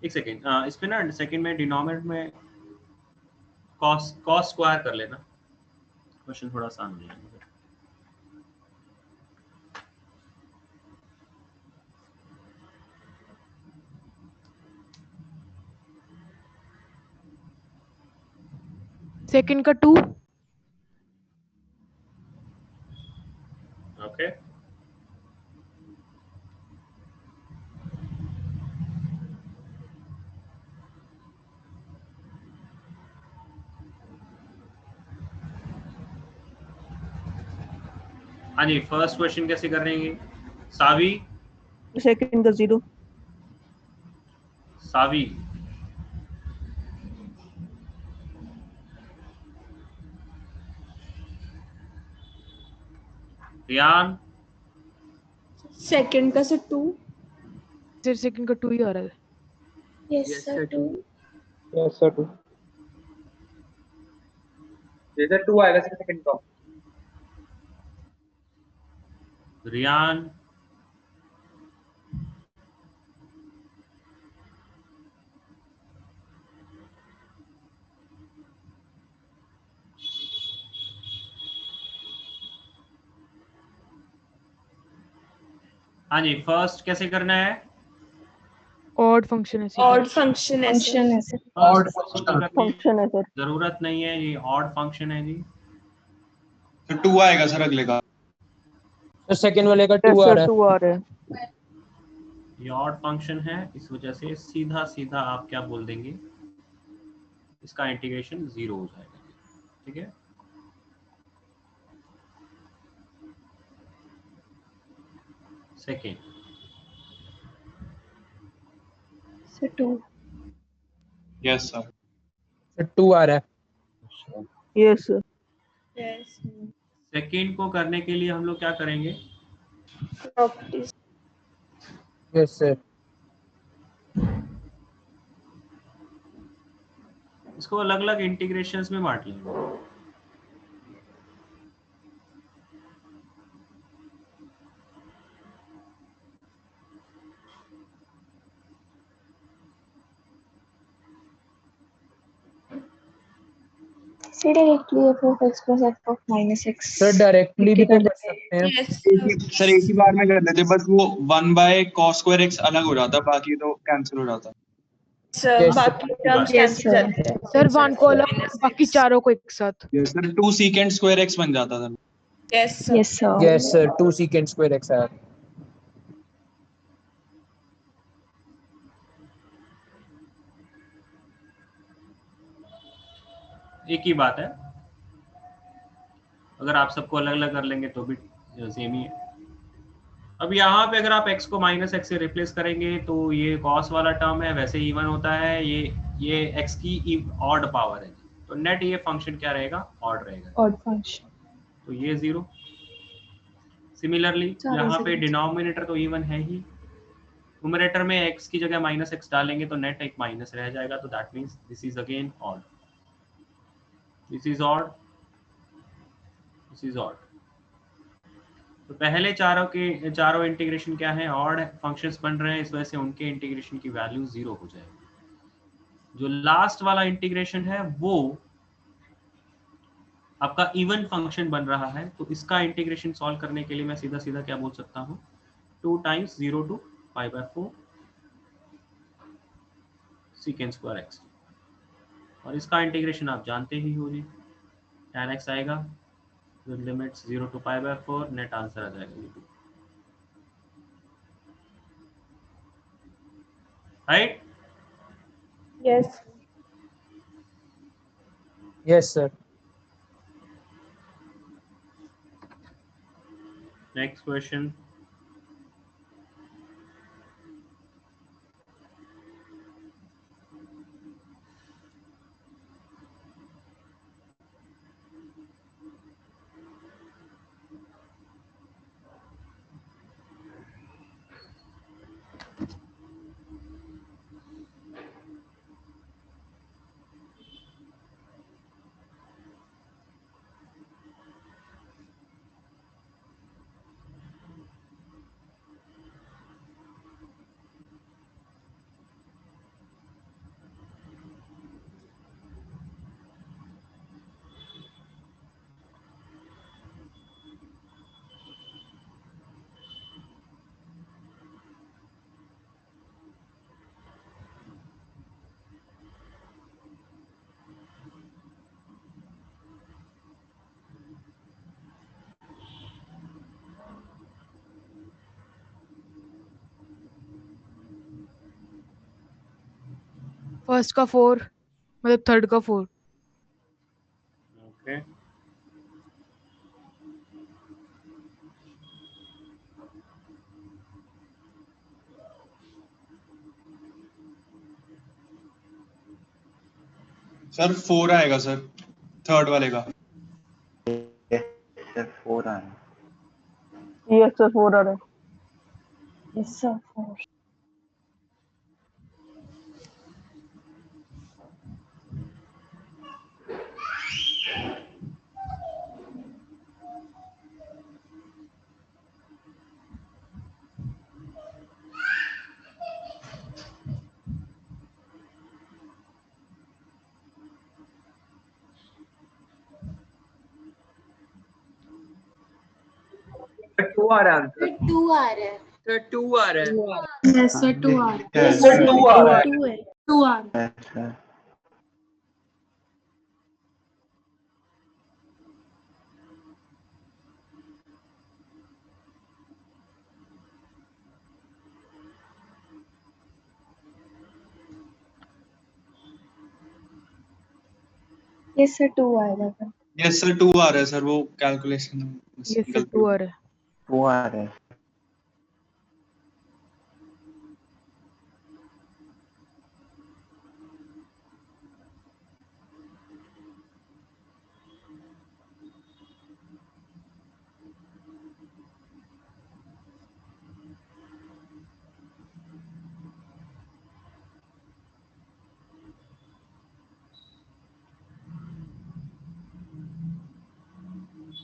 एक सेकेंड, इस पे ना सेकेंड में डिनोमिनेटर में कॉस स्क्वायर कर लेना, क्वेश्चन थोड़ा आसान हो जाएगा। सेकंड का 2। ओके हाँ जी, फर्स्ट क्वेश्चन कैसे कर रहे हैं? सावी सेकंड का 0। सावी रियान सेकंड का सर 2। सर सेकंड का 2 ही आ रहा है। Yes sir 2। Yes sir 2। इधर 2 आएगा सर सेकंड का। रियान हाँ जी, फर्स्ट कैसे करना है? ऑड फंक्शन है। ऑड फंक्शन है सर। ऑड फंक्शन है सर। जरूरत नहीं है, ये ऑड फंक्शन है जी। तो 2 आएगा सर अगले का। तो सेकंड वाले का 2 यस आ सर रहा 2 है। आ रहे हैं। ये ऑड फंक्शन है, इस वजह से सीधा सीधा आप क्या बोल देंगे, इसका इंटीग्रेशन 0 हो जाएगा। ठीक है, सेकेंड सर 2। Yes sir. तो 2 आ रहा है। Yes sir. यस सेकेंड को करने के लिए हम लोग क्या करेंगे? प्रॉपर्टीज। Yes sir. इसको अलग अलग इंटीग्रेशंस में बांट लेंगे। See directly f of x plus f of minus x. Sir directly भी तो कर सकते हैं। सर एक ही बार में कर लेते, बस वो 1 बाय cos स्क्वायर x अलग हो जाता, बाकी तो कैंसिल हो जाता। सर बाकी टर्म्स कैंसिल जाते हैं सर 1 को अलग बाकी चारों को एक साथ। Yes sir 2 secant square x बन जाता था। Yes sir yes sir 2 secant square x आया। एक ही बात है, अगर आप सबको अलग अलग कर लेंगे तो भी सेम ही है। अब यहाँ पे अगर आप x को माइनस एक्स से रिप्लेस करेंगे तो ये cos वाला टर्म है, वैसे इवन होता है, ये x की ऑड पावर है, तो नेट ये फंक्शन क्या रहेगा, ऑड रहेगा, Odd function. तो ये 0। सिमिलरली यहाँ पे डिनोमिनेटर तो इवन है ही, न्यूमरेटर में x की जगह माइनस एक्स डालेंगे तो नेट एक माइनस रह जाएगा, तो that means this is again odd, this is odd, this is odd. तो पहले चारों इंटीग्रेशन क्या है, ऑड फंक्शंस बन रहे हैं, इस वजह से उनके इंटीग्रेशन की वैल्यू 0 हो जाएगी। जो लास्ट वाला इंटीग्रेशन है वो आपका इवन फंक्शन बन रहा है, तो इसका इंटीग्रेशन सॉल्व करने के लिए मैं सीधा सीधा क्या बोल सकता हूँ, 2 times 0 to π/4 secant square x, और इसका इंटीग्रेशन आप जानते ही हो जी, tan x आएगा with limits 0 to π/4, net answer आ जाएगा ये, right? Yes. Yes sir. Next question. First का 4 मतलब थर्ड का 4। ओके, सर 4 आएगा सर, थर्ड वाले का। सर 4 आ रहा है। Yes sir 4 आ रहा है। Yes sir 4. टू आ रहा है आंसर। 2 आ रहा है। सर 2 आ रहा है। यस सर 2 आ रहा है। यस सर 2 आ रहा है। 2 है 2 आ रहा है। Yes, sir. Yes sir 2 आएगा सर। यस सर 2 आ रहा है सर, वो कैलकुलेशन यस सर 2 आ रहा है। 2 आ रहा है।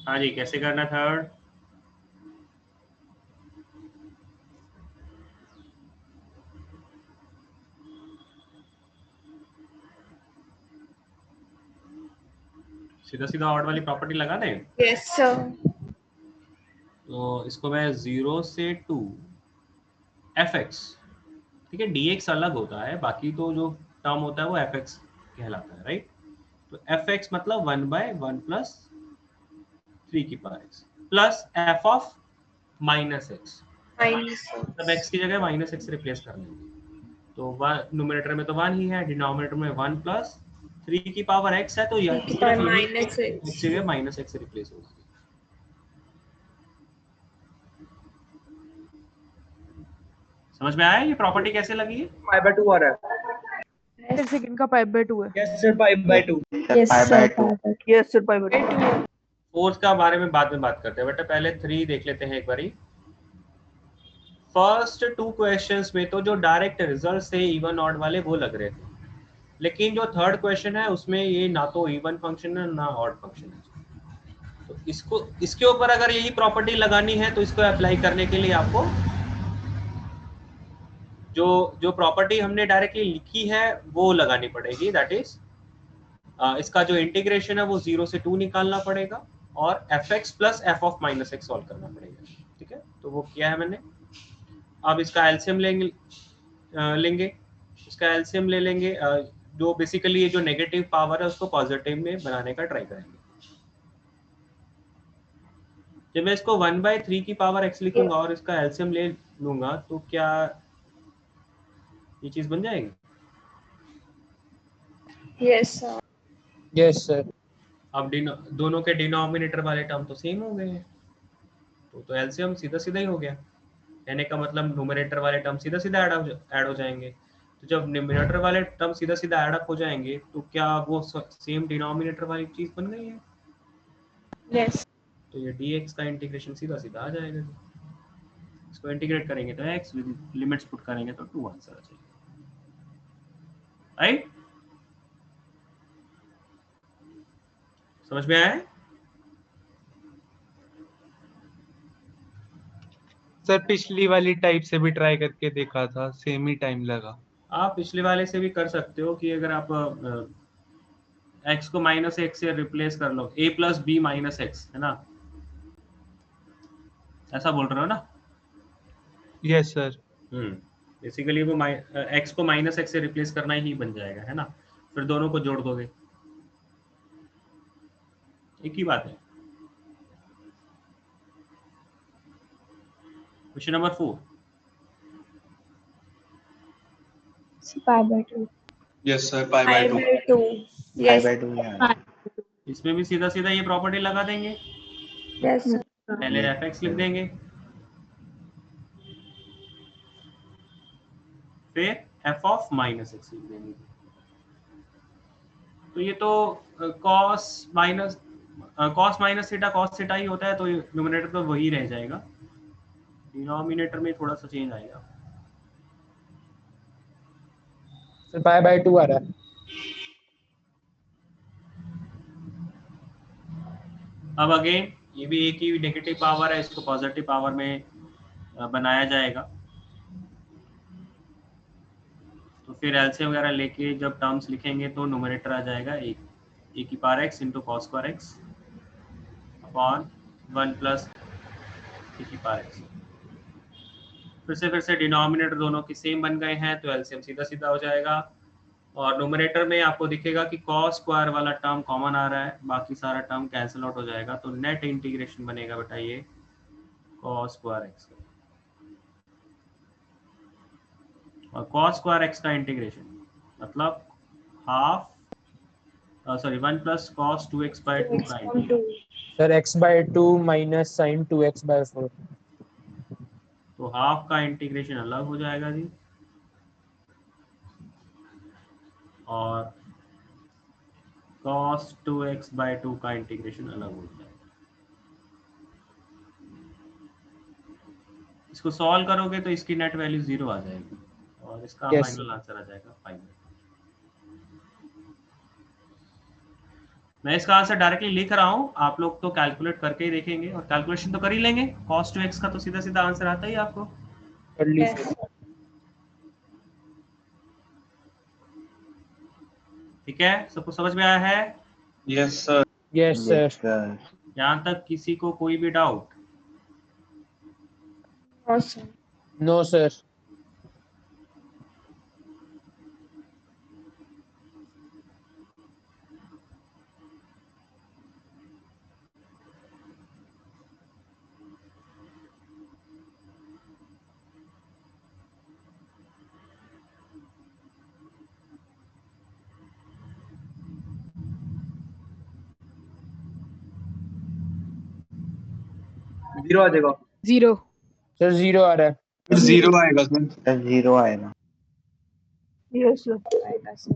हाँ जी, कैसे करना थर्ड? सीधा सीधा ऑड वाली प्रॉपर्टी लगा दें। Yes sir. तो इसको मैं 0 से 2 fx, ठीक है, dx अलग होता है, बाकी तो जो टर्म होता है वो fx कहलाता है, राइट। तो fx मतलब 1/1 प्लस 3 की power x plus f of minus x, तब x की जगह माइनस एक्स रिप्लेस कर लेंगे। तो न्यूमरेटर में तो 1 ही है, डिनोमिनेटर में 1 प्लस 3 की पावर x है, तो यह माइनस x जगह माइनस एक्स रिप्लेस होगा। समझ में आया ये प्रॉपर्टी कैसे लगी है? π/2 आ रहा है। एक सेकंड का π/2 है। Yes sir, π/2। Yes sir. Yes sir π/2। Fourth का बारे में बाद में बात करते हैं बेटा, पहले 3 देख लेते हैं एक बारी। फर्स्ट 2 क्वेश्चंस में तो जो डायरेक्ट रिजल्ट से इवन ऑड वाले वो लग रहे थे, लेकिन जो थर्ड क्वेश्चन है उसमें ये ना तो इवन फंक्शन है ना ऑड फंक्शन है। तो इसके ऊपर अगर यही प्रॉपर्टी लगानी है तो इसको अप्लाई करने के लिए आपको जो प्रॉपर्टी हमने डायरेक्टली लिखी है वो लगानी पड़ेगी, दैट इज इसका जो इंटीग्रेशन है वो 0 से 2 निकालना पड़ेगा और fx plus f of minus x solve करना पड़ेगा, ठीक है। तो वो किया है मैंने। अब इसका एलसीएम लेंगे, इसका एलसीएम ले लेंगे, जो बेसिकली ये जो नेगेटिव पावर है उसको पॉजिटिव में बनाने का ट्राई करेंगे। जब मैं इसको 1/3 की पावर x लिखूंगा और इसका एलसीएम ले लूंगा तो क्या ये चीज बन जाएगी? Yes sir. Yes sir. अब दोनों के डिनोमिनेटर वाले टर्म तो सेम हो गए हैं, तो एलसीएम सीधा सीधा ही हो गया। कहने का मतलब न्यूमरेटर वाले टर्म सीधा सीधा ऐड हो जाएंगे। तो जब न्यूमरेटर वाले टर्म सीधा सीधा ऐड अप हो जाएंगे तो क्या वो सेम डिनोमिनेटर वाली चीज बन गई है? यस। तो ये dx का इंटीग्रेशन सीधा सीधा आ जाएगा। इसको इंटीग्रेट करेंगे तो x, लिमिट्स पुट करेंगे तो 2 आंसर आ जाएगा, राइट। समझ में आया? सर पिछली वाली टाइप से भी ट्राई करके देखा था, सेम ही टाइम लगा। आप पिछले वाले से भी कर सकते हो कि अगर आप x को माइनस एक्स से रिप्लेस कर लो, a plus B minus X, है ना, ऐसा बोल रहे हो ना? Yes sir. बेसिकली वो x को माइनस एक्स से रिप्लेस करना ही बन जाएगा, है ना। फिर दोनों को जोड़ दोगे, एक ही बात है। Question number 4। π/2। Yes sir, π/2। Yes. इसमें भी सीधा सीधा ये प्रॉपर्टी लगा देंगे। Yes sir. पहले fx लिख देंगे, फिर f ऑफ माइनस एक्स लिख देंगे। तो ये तो cos minus theta cos theta ही होता है, तो न्यूमरेटर तो वही रह जाएगा, डिनोमिनेटर में थोड़ा सा चेंज आएगा। सर π/2 आ रहा है। अब अगेन ये भी एक ही नेगेटिव पावर है, इसको पॉजिटिव पावर में बनाया जाएगा। तो फिर एलसीएम वगैरह लेके जब टर्म्स लिखेंगे तो न्यूमरेटर आ जाएगा ए की power x into cos square x upon 1 plus a की पावर x। फिर से डिनोमिनेटर दोनों की सेम बन गए हैं, तो एलसीएम सीधा सीधा हो जाएगा। और न्यूमरेटर में आपको दिखेगा कि कॉस स्क्वायर वाला टर्म कॉमन आ रहा है, बाकी सारा टर्म कैंसिल आउट हो जाएगा। तो नेट इंटीग्रेशन बनेगा बेटा ये कॉस स्क्वायर एक्स का, और cos स्क्वायर x का इंटीग्रेशन मतलब 1 प्लस cos 2x/2 का integration. Sir x/2 minus sin 2x/4। तो हाफ का इंटीग्रेशन अलग हो जाएगा जी, और cos 2x/2 का इंटीग्रेशन अलग हो जाएगा। इसको सॉल्व करोगे तो इसकी नेट वैल्यू 0 आ जाएगी और इसका फाइनल आंसर आ जाएगा 5। मैं इसका आंसर डायरेक्टली लिख रहा हूं, आप लोग तो कैलकुलेट करके ही देखेंगे और कैलकुलेशन तो कर ही लेंगे। cos 2x का तो सीधा सीधा आंसर आता ही आपको। ठीक है, सबको समझ में आया है? Yes sir. Yes sir. यहाँ तक किसी को कोई भी डाउट? No sir. जीरो आ जाएगा। जीरो सर जीरो आ रहा है। जीरो आएगा सर। जीरो आएगा। यस सर आएगा सर।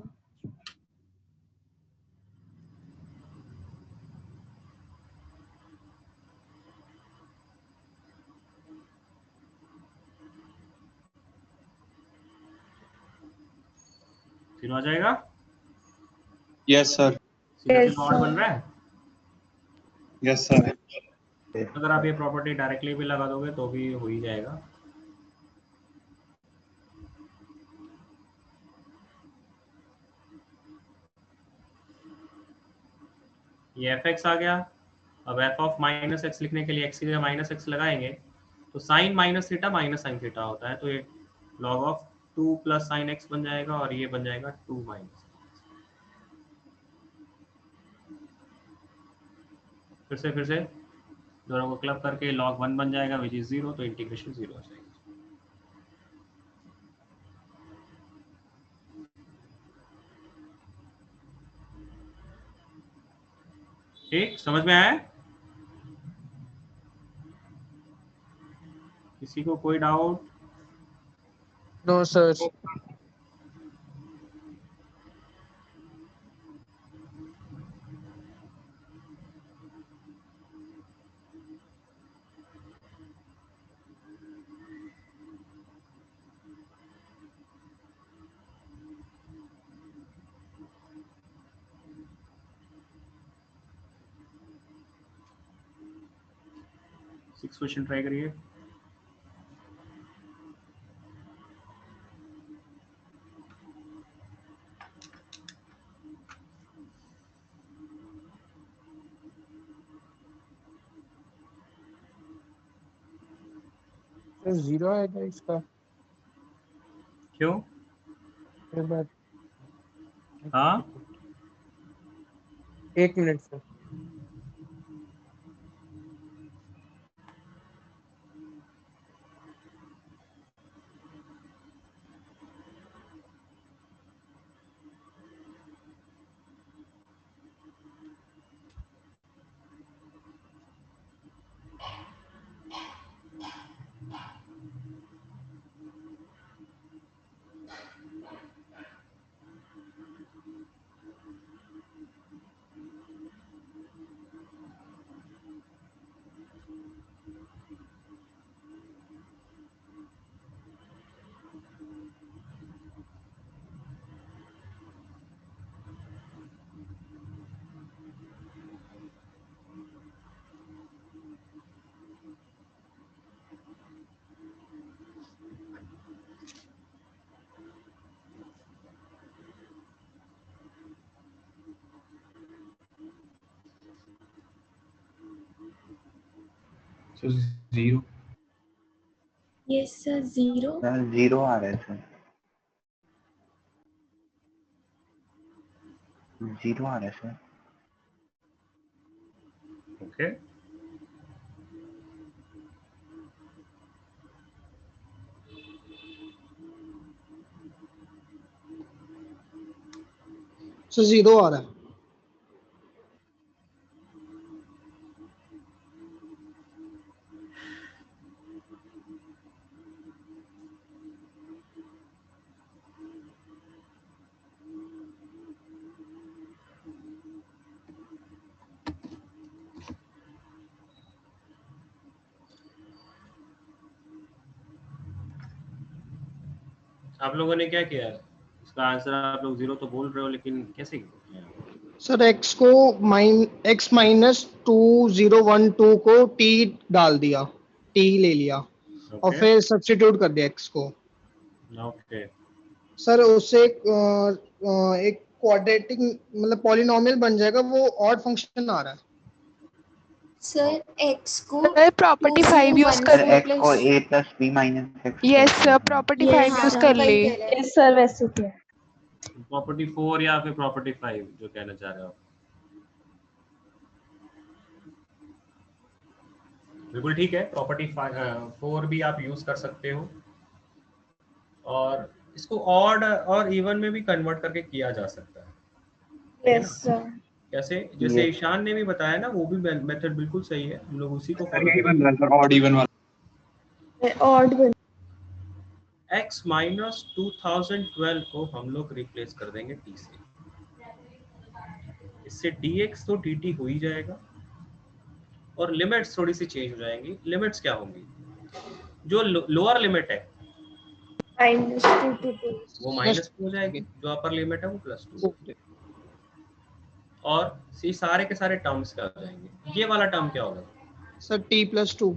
जीरो आ जाएगा। Yes sir. नॉट बन रहा है। Yes sir. अगर आप ये प्रॉपर्टी डायरेक्टली भी लगा दोगे तो भी हो ही जाएगा। ये एफ एक्स आ गया। अब एफ ऑफ माइनस एक्स लिखने के लिए एक्स की जगह माइनस एक्स लगाएंगे तो sine minus theta minus sine theta होता है, तो ये log of 2 plus sine x बन जाएगा और ये बन जाएगा 2 माइनस। फिर से दोनों को क्लब करके log 1 बन जाएगा विच इज 0, तो इंटीग्रेशन 0 हो जाएगा। ठीक, समझ में आया? किसी को कोई doubt? No sir. Six question try करिए। सर जीरो आएगा इसका। क्यों? एक बार हाँ, 1 minute sir. So zero. Yes sir, zero. Zero आ रहा है सर। जीरो आ रहा है सर। ओके। सर जीरो आ रहा है। आप लोगों ने क्या किया? इसका आंसर आप लोग जीरो तो बोल रहे हो, लेकिन कैसे किया? सर x को x माइनस 2012 को t डाल दिया, t ले लिया और फिर सब्स्टिट्यूट कर दिया x को। ओके। सर उससे एक क्वाड्रेटिक मतलब पॉलिनोमियल बन जाएगा, वो ऑड फंक्शन आ रहा है। सर x को सर प्रॉपर्टी 5 यूज कर सर ले। x को a plus b minus x yes करते सर हैं। प्रॉपर्टी ये 5 यूज कर ले। वही कह रहा है। यस सर वैसे क्या प्रॉपर्टी 4 या फिर प्रॉपर्टी 5 जो कहना चाह रहे हो आप? बिल्कुल ठीक है, प्रॉपर्टी 4 भी आप यूज कर सकते हो और इसको ऑड और इवन में भी कन्वर्ट करके किया जा सकता है, ठीक है ना? Yes sir. कैसे? जैसे ईशान ने भी बताया ना, वो भी मेथड बिल्कुल सही है, हम लोग उसी को फॉलो यही बन करेंगे। रहा है सर, ऑड इवन वाला। ऑड बन x माइनस 2012 को हम लोग रिप्लेस कर देंगे t से, इससे dx तो dt हो ही जाएगा और लिमिट्स थोड़ी सी चेंज हो जाएंगी। लिमिट्स क्या होंगी? जो लोअर लिमिट है -2 to 2 वो माइनस हो जाएगी, जो अपर लिमिट है वो +2, और ये सारे के सारे टर्म्स क्या हो जाएंगे? ये वाला टर्म क्या होगा सर t+2,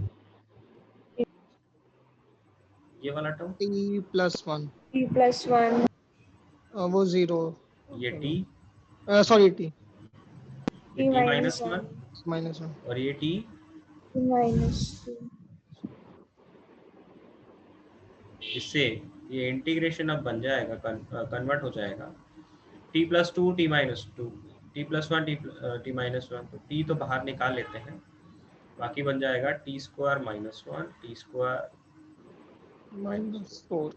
ये वाला टर्म? t+1, t+1 वो 0, ये t, सॉरी t ये t माइनस 1 -1, और ये t -2। इससे ये इंटीग्रेशन अब बन जाएगा, कन्वर्ट हो जाएगा t+2 t-2 t+1 t-1, तो t तो बाहर निकाल लेते हैं, बाकी बन जाएगा t² - 1 t² -4।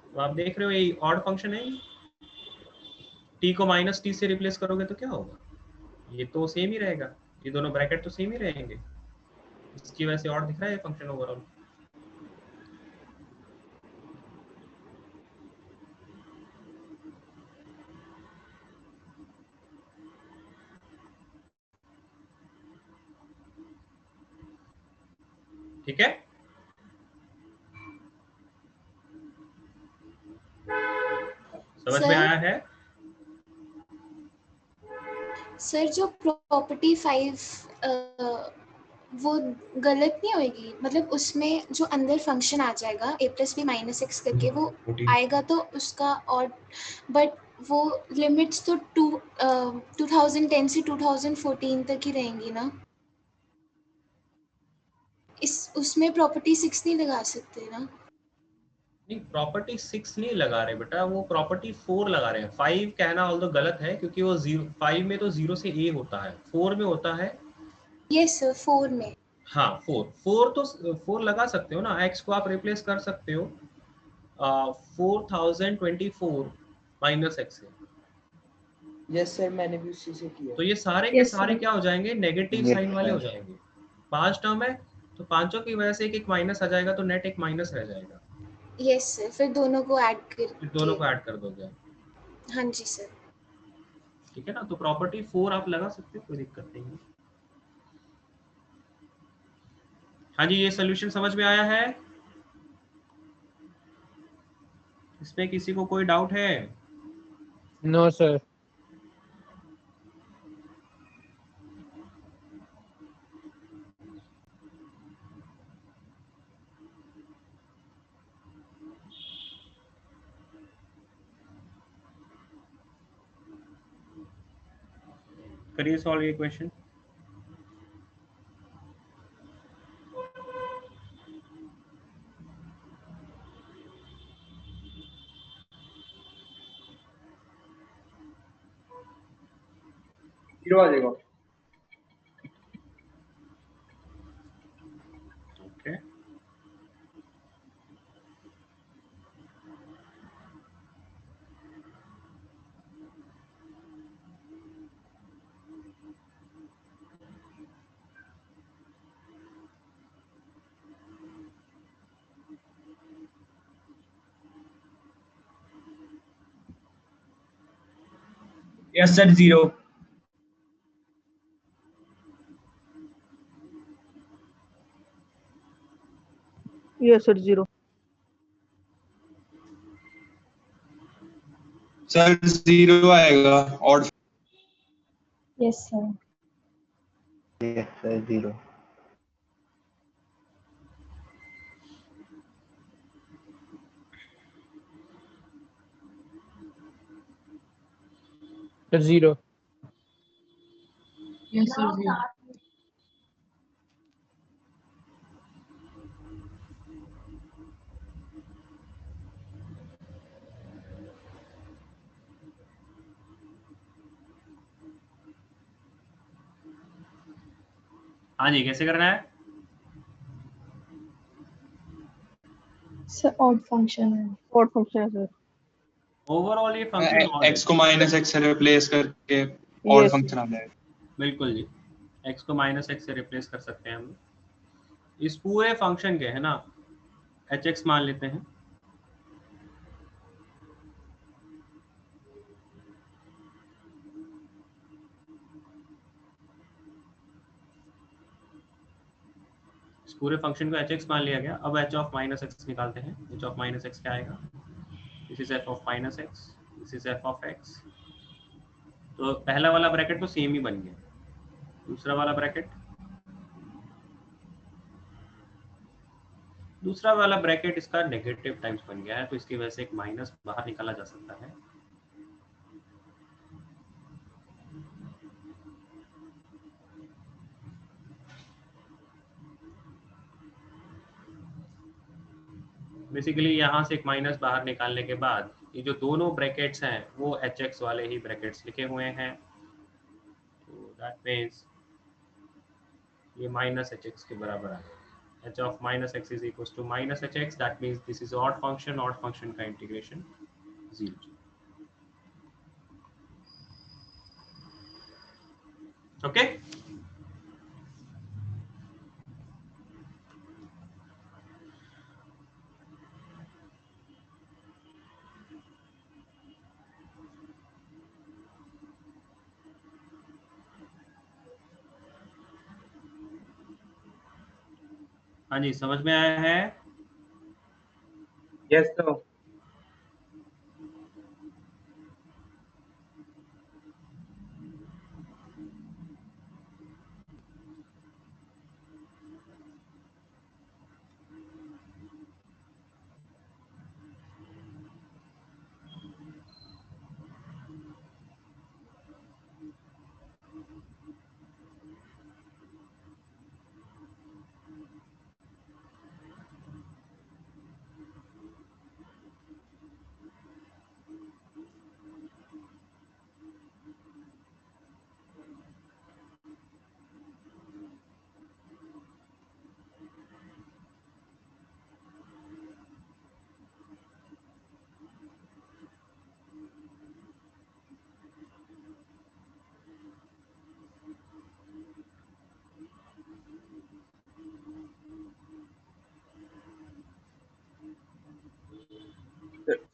तो आप देख रहे हो ये ऑड फंक्शन है। t को -t से रिप्लेस करोगे तो क्या होगा? ये तो सेम ही रहेगा, ये दोनों ब्रैकेट तो सेम ही रहेंगे, इसकी वजह से ऑड दिख रहा है फंक्शन ओवरऑल। ठीक है, समझ में आया है? सर जो प्रॉपर्टी 5 वो गलत नहीं होगी, मतलब उसमें जो अंदर फंक्शन आ जाएगा a+b-x करके वो आएगा तो उसका और, बट वो लिमिट्स तो 2010 से 2014 तक ही रहेंगी ना, इस उसमें प्रॉपर्टी 6 नहीं लगा सकते ना? नहीं, प्रॉपर्टी 6 नहीं लगा रहे बेटा, वो प्रॉपर्टी 4 लगा रहे हैं। 5 कहना ऑल्दो गलत है क्योंकि वो 5 में तो 0 से a होता है, 4 में होता है। यस सर 4 में। हाँ 4 तो 4 लगा सकते हो ना, x को आप रिप्लेस कर सकते हो 4024 माइनस x से। यस सर मैंने भी उसी से किया। तो ये सारे के Yes, सारे sir. क्या हो जाएंगे? नेगेटिव Yes, साइन वाले हो sir. जाएंगे। 5 टर्म है तो पांचों की वजह से एक एक माइनस आ जाएगा, तो नेट एक माइनस रह जाएगा। यस सर, फिर दोनों को ऐड फिर कर दोनों को ऐड कर दोगे, हाँ जी सर। ठीक है ना? तो प्रॉपर्टी 4 आप लगा सकते हो, कोई दिक्कत नहीं है। हाँ जी, ये सोल्यूशन समझ में आया है? इसमें किसी को कोई डाउट है? No sir. करिए सॉल्व ये क्वेश्चन। जीरो आ जाएगा। Okay, yes sir, zero. Yes sir 0 sir zero आएगा odd. Yes sir. Yes, sir, 0. 0. Yes, sir. 0. हाँ जी, कैसे करना है? सर ऑड फंक्शन है। ऑड फंक्शन है सर। ओवरऑल ये फंक्शन ऑड एक्स को माइनस एक्स से रिप्लेस करके ऑड Yes. फंक्शन आ जाएगा। बिल्कुल जी, x को माइनस एक्स से रिप्लेस कर सकते हैं हम इस पूरे फंक्शन के, है ना, hx मान लेते हैं। इस पूरे फंक्शन को hx मान लिया गया। अब h ऑफ माइनस एक्स निकालते हैं। h ऑफ माइनस एक्स क्या आएगा? This is f of minus x, this is f of x। तो पहला वाला ब्रैकेट तो सेम ही बन गया, दूसरा वाला ब्रैकेट इसका नेगेटिव टाइम्स बन गया है, तो इसकी वजह से एक माइनस बाहर निकाला जा सकता है। बेसिकली यहाँ से एक माइनस बाहर निकालने के बाद ये जो दोनों ब्रैकेट्स हैं वो hx वाले ही ब्रैकेट्स लिखे हुए हैं, तो दैट मीन्स ये माइनस hx के बराबर है। h of minus x is equal to minus hx, that means this is odd function का इंटीग्रेशन 0। ओके, हाँ जी, समझ में आया है? Yes sir.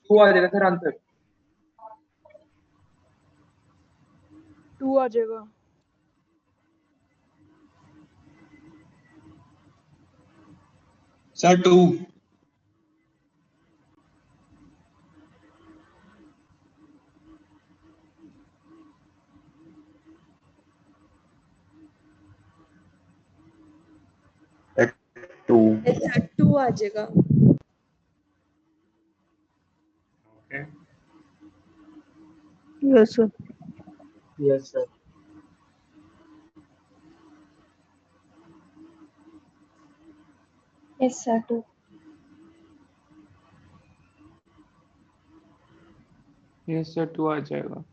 टू आ जाएगा सर आंसर। 2 आ जाएगा। सर 2। टू 2 आ जाएगा। Okay, Yes sir. Yes sir. Yes sir 2. Yes sir 2 आ जाएगा।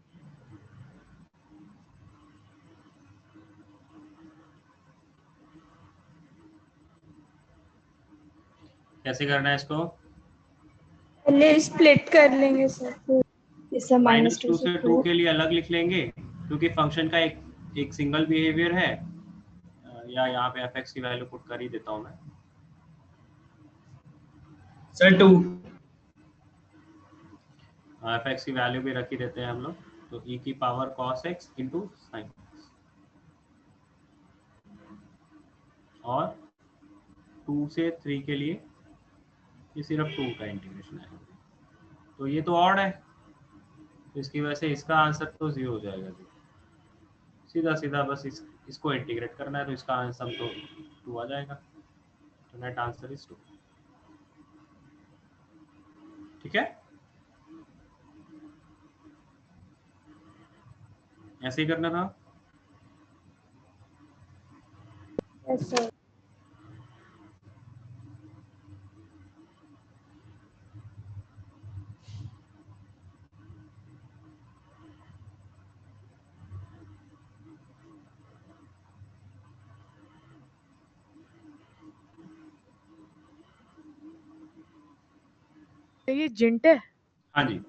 कैसे करना है इसको? पहले स्प्लिट कर लेंगे sir. Yes sir minus minus 2 2 से से 2 2. के लिए अलग लिख लेंगे, क्योंकि फंक्शन का एक सिंगल बिहेवियर है। या यहाँ पे fx की वैल्यू पुट कर ही देता हूँ मैं। सर 2। fx की वैल्यू भी रख ही देते हैं हम लोग, तो e की power cos x into sine x, और 2 से 3 के लिए ये सिर्फ 2 का इंटीग्रेशन है, तो ये तो ऑड है, तो इसकी वजह से इसका आंसर तो 0 हो जाएगा। सीधा सीधा बस इसको इंटीग्रेट करना है, तो इसका आंसर तो 2 आ जाएगा, तो नेट आंसर इज 2। ठीक है, ऐसे ही करना था। Yes sir. ये जिंट है। हाँ जी।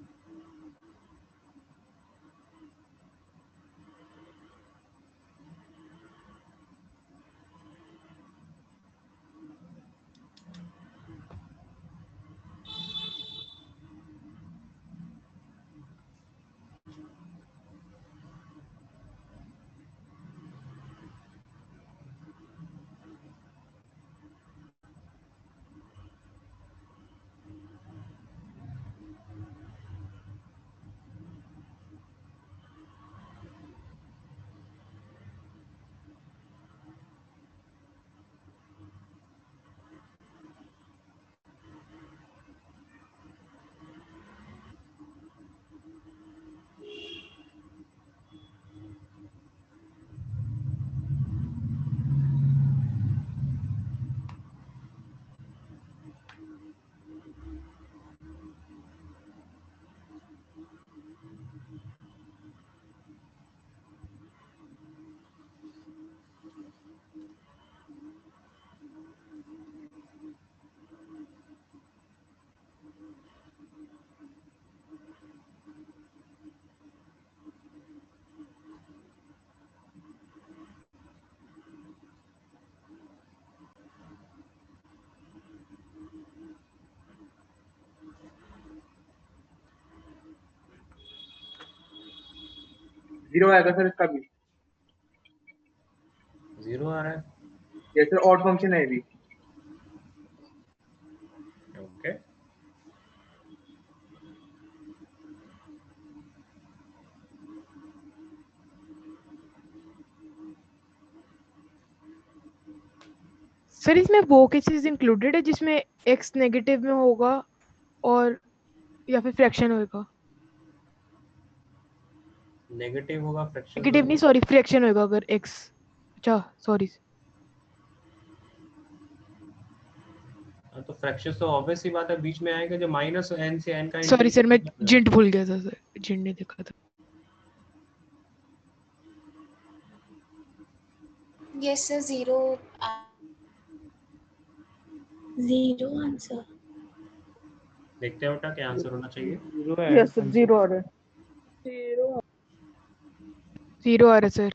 जीरो आएगा सर इसका भी। जीरो आ रहा है। ये सर ऑड फंक्शन है ये भी। ओके। सर इसमें वो केसेस इंक्लूडेड है जिसमें x नेगेटिव में होगा और या फिर फ्रैक्शन होगा। नेगेटिव होगा, फ्रैक्शन नेगेटिव नहीं, होगा। सॉरी फ्रैक्शन होगा अगर x। अच्छा सॉरी। तो फ्रैक्शन तो ऑब्वियस ही बात है, बीच में आएगा जब माइनस n से n का सॉरी सर, मैं इंटीग्रेशन। जिंट भूल गया था सर, जिंट नहीं देखा था। Yes sir, zero answer. देखते हैं बेटा क्या आंसर होना चाहिए। यस सर, जीरो आ रहा है। जीरो आ रहा है सर।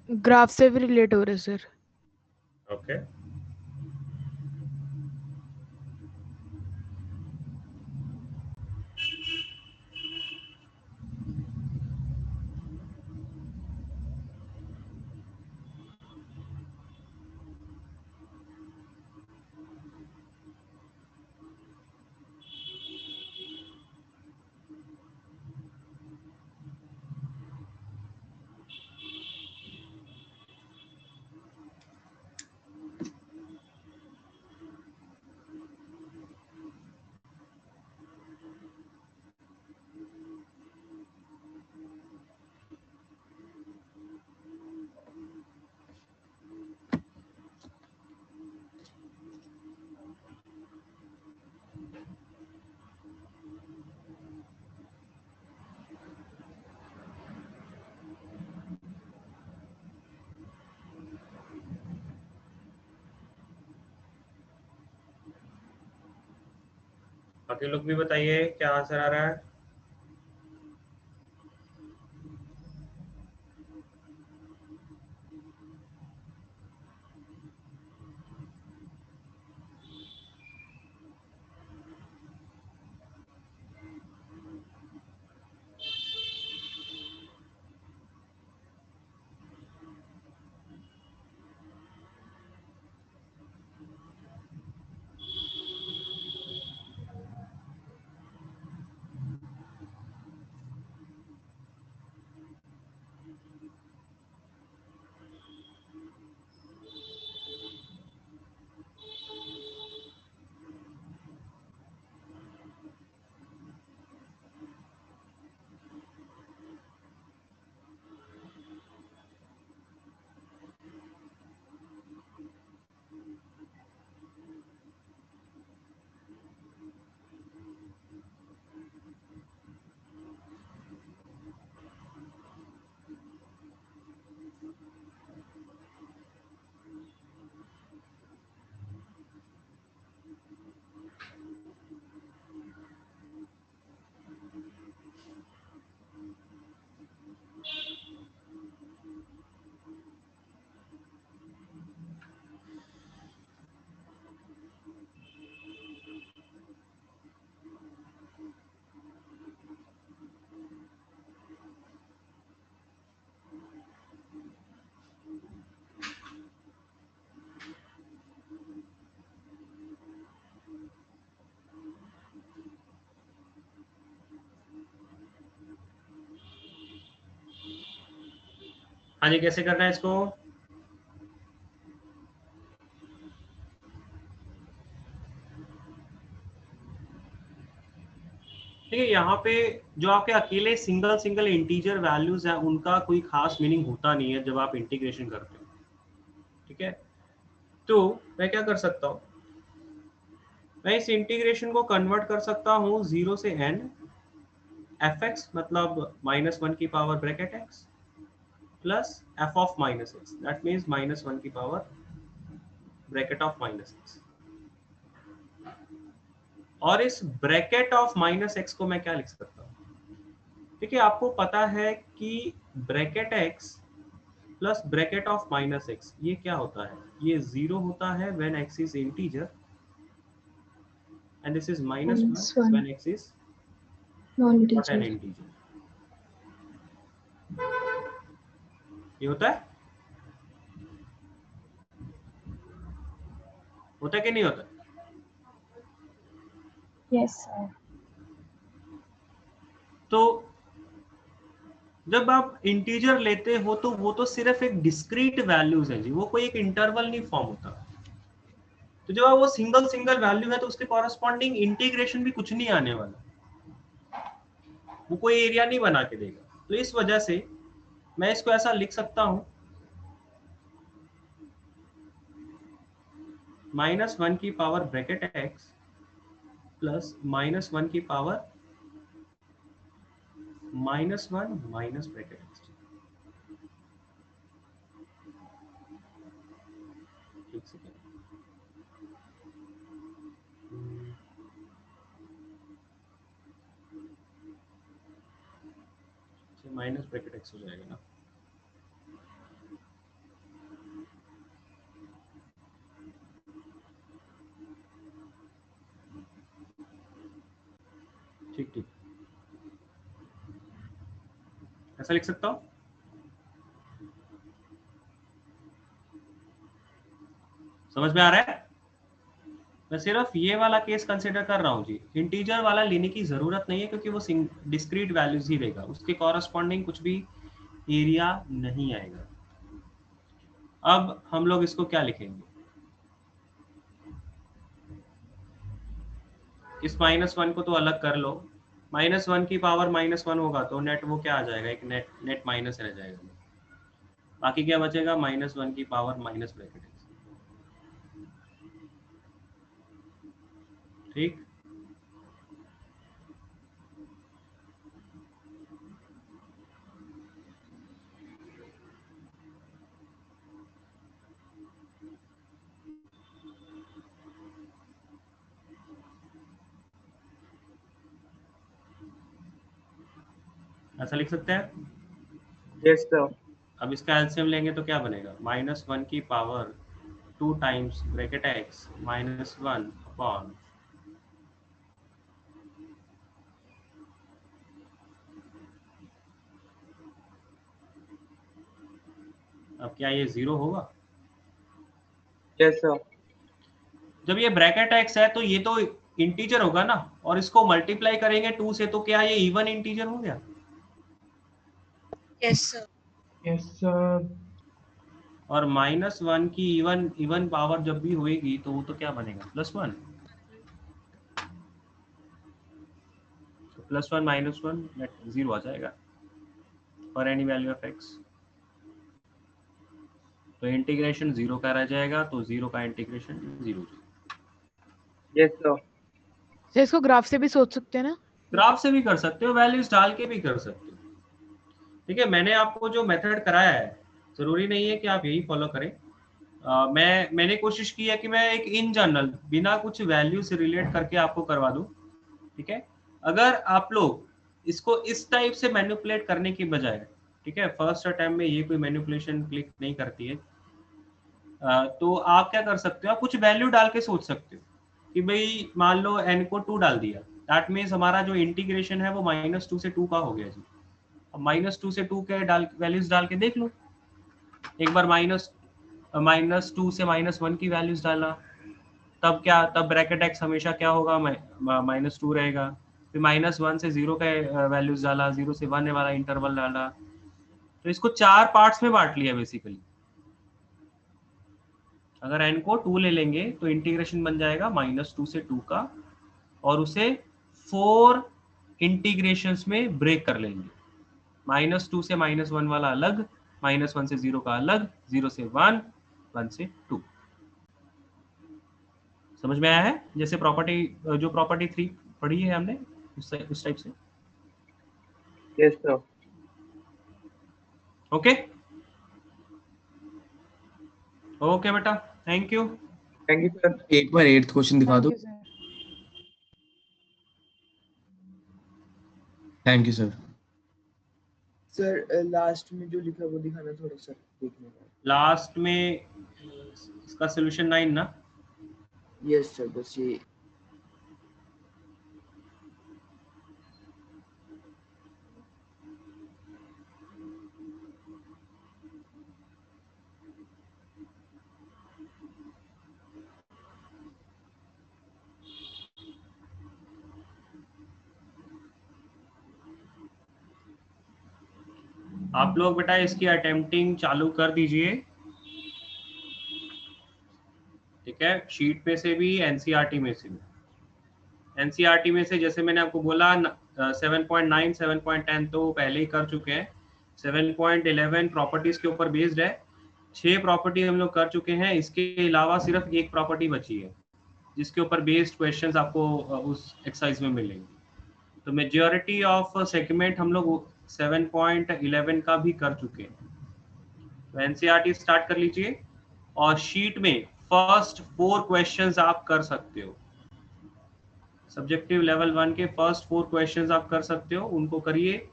ग्राफ से भी रिलेट हो रहा है सर। ओके। बाकी लोग भी बताइए क्या आंसर आ रहा है। हाँ जी, कैसे करना है इसको? ठीक है, यहाँ पे जो आपके अकेले सिंगल इंटीजर वैल्यूज हैं उनका कोई खास मीनिंग होता नहीं है जब आप इंटीग्रेशन करते हो। ठीक है, तो मैं क्या कर सकता हूँ, मैं इस इंटीग्रेशन को कन्वर्ट कर सकता हूँ 0 से n fx मतलब -1 की power bracket x plus f of -x, that means -1 की पावर ब्रैकेट ऑफ -x। और इस ब्रैकेट ऑफ -x को मैं क्या लिख सकता हूँ? ठीक है, आपको पता है कि bracket x plus bracket of -x ये क्या होता है? ये 0 होता है when x is integer and this is -1 when x is not an integer। ये होता है कि नहीं होता? Yes, sir. तो जब आप इंटीजर लेते हो तो वो तो सिर्फ एक डिस्क्रीट वैल्यूज है जी, वो कोई एक इंटरवल नहीं फॉर्म होता। तो जब वो सिंगल वैल्यू है तो उसके कॉरस्पॉन्डिंग इंटीग्रेशन भी कुछ नहीं आने वाला, वो कोई एरिया नहीं बना के देगा। तो इस वजह से मैं इसको ऐसा लिख सकता हूं, -1 की पावर ब्रैकेट x प्लस -1 की पावर -1 माइनस ब्रैकेट x। ठीक से माइनस ब्रैकेट x हो जाएगा ना। ठीक, ऐसा लिख सकता हूं। समझ में आ रहा है? मैं सिर्फ ये वाला केस कंसिडर कर रहा हूँ जी, इंटीजर वाला लेने की जरूरत नहीं है क्योंकि वो डिस्क्रीट वैल्यूज ही देगा, उसके कॉरस्पॉन्डिंग कुछ भी एरिया नहीं आएगा। अब हम लोग इसको क्या लिखेंगे? इस -1 को तो अलग कर लो, -1 की पावर -1 होगा तो नेट वो क्या आ जाएगा, एक नेट माइनस रह जाएगा। बाकी क्या बचेगा? -1 की पावर माइनस ब्रैकेट। ठीक, ऐसा लिख सकते हैं? Yes sir. अब इसका एलसीएम लेंगे तो क्या बनेगा? -1 की power 2 times bracket x -1 upon अब क्या ये 0 होगा? Yes sir. जब ये ब्रैकेट x है तो ये तो इंटीजर होगा ना, और इसको मल्टीप्लाई करेंगे 2 से तो क्या ये इवन इंटीजर हो गया? Yes sir. Yes sir. और -1 की इवन पावर जब भी होएगी तो वो तो क्या बनेगा? +1। तो +1 -1 नेट 0 आ जाएगा for any value of x। तो इंटीग्रेशन 0 का रह जाएगा, तो 0 का इंटीग्रेशन 0। Yes sir. तो इसको ग्राफ से भी सोच सकते हैं ना? ग्राफ से भी कर सकते हो, वैल्यूज डाल के भी कर सकते हो। ठीक है, मैंने आपको जो मेथड कराया है जरूरी नहीं है कि आप यही फॉलो करें। मैंने कोशिश की है कि मैं एक इन जनरल बिना कुछ वैल्यू से रिलेट करके आपको करवा दूं। ठीक है, अगर आप लोग इसको इस टाइप से मैनिपुलेट करने की बजाय, ठीक है, फर्स्ट अटेम्प्ट में ये कोई मैनिपुलेशन क्लिक नहीं करती है, तो आप क्या कर सकते हो, आप कुछ वैल्यू डाल के सोच सकते हो कि भाई मान लो n को 2 डाल दिया, दैट मीन्स हमारा जो इंटीग्रेशन है वो -2 से 2 का हो गया जी। अब -2 से 2 के वैल्यूज डाल के देख लो। एक बार -2 से -1 की वैल्यूज डाला, तब ब्रैकेट x हमेशा क्या होगा? -2 रहेगा। फिर -1 से 0 का वैल्यूज डाला, 0 से 1 वाला इंटरवल डाला, तो इसको 4 पार्ट्स में बांट लिया बेसिकली। अगर n को 2 ले लेंगे तो इंटीग्रेशन बन जाएगा -2 से 2 का, और उसे 4 इंटीग्रेशंस में ब्रेक कर लेंगे। -2 से -1 वाला अलग, -1 से 0 का अलग, 0 से 1, 1 से 2। समझ में आया है? जैसे प्रॉपर्टी, जो प्रॉपर्टी 3 पढ़ी है हमने उस टाइप से। Yes sir. ओके ओके बेटा, thank you. Thank you sir. एक बार 8th क्वेश्चन दिखा दो। Thank you sir. Sir last में जो लिखा वो दिखाना थोड़ा सा देखने का। लास्ट में इसका सॉल्यूशन 9 ना? यस सर, बस ये आप लोग बेटा इसकी अटेम्प्टिंग चालू कर दीजिए, ठीक है? शीट पे से भी, एनसीईआरटी में से भी। एनसीईआरटी में से जैसे मैंने आपको बोला 7.9 7.10 तो पहले ही कर चुके हैं। 7.11 प्रॉपर्टीज के ऊपर बेस्ड है। 6 प्रॉपर्टी हम लोग कर चुके हैं। इसके अलावा सिर्फ एक प्रॉपर्टी बची है जिसके ऊपर बेस्ड क्वेश्चंस आपको उस एक्सरसाइज में मिलेंगे। तो मेजॉरिटी ऑफ सेगमेंट हम लोग 7.11 का भी कर चुके हैं। तो एनसीईआरटी स्टार्ट कर लीजिए, और शीट में फर्स्ट 4 क्वेश्चंस आप कर सकते हो। सब्जेक्टिव लेवल 1 के फर्स्ट 4 क्वेश्चंस आप कर सकते हो, उनको करिए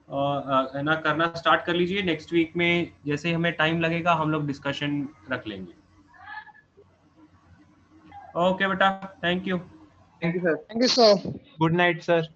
और ना करना स्टार्ट कर लीजिए। नेक्स्ट वीक में जैसे हमें टाइम लगेगा हम लोग डिस्कशन रख लेंगे। ओके बेटा, thank you. Thank you sir. Thank you sir. Good night sir.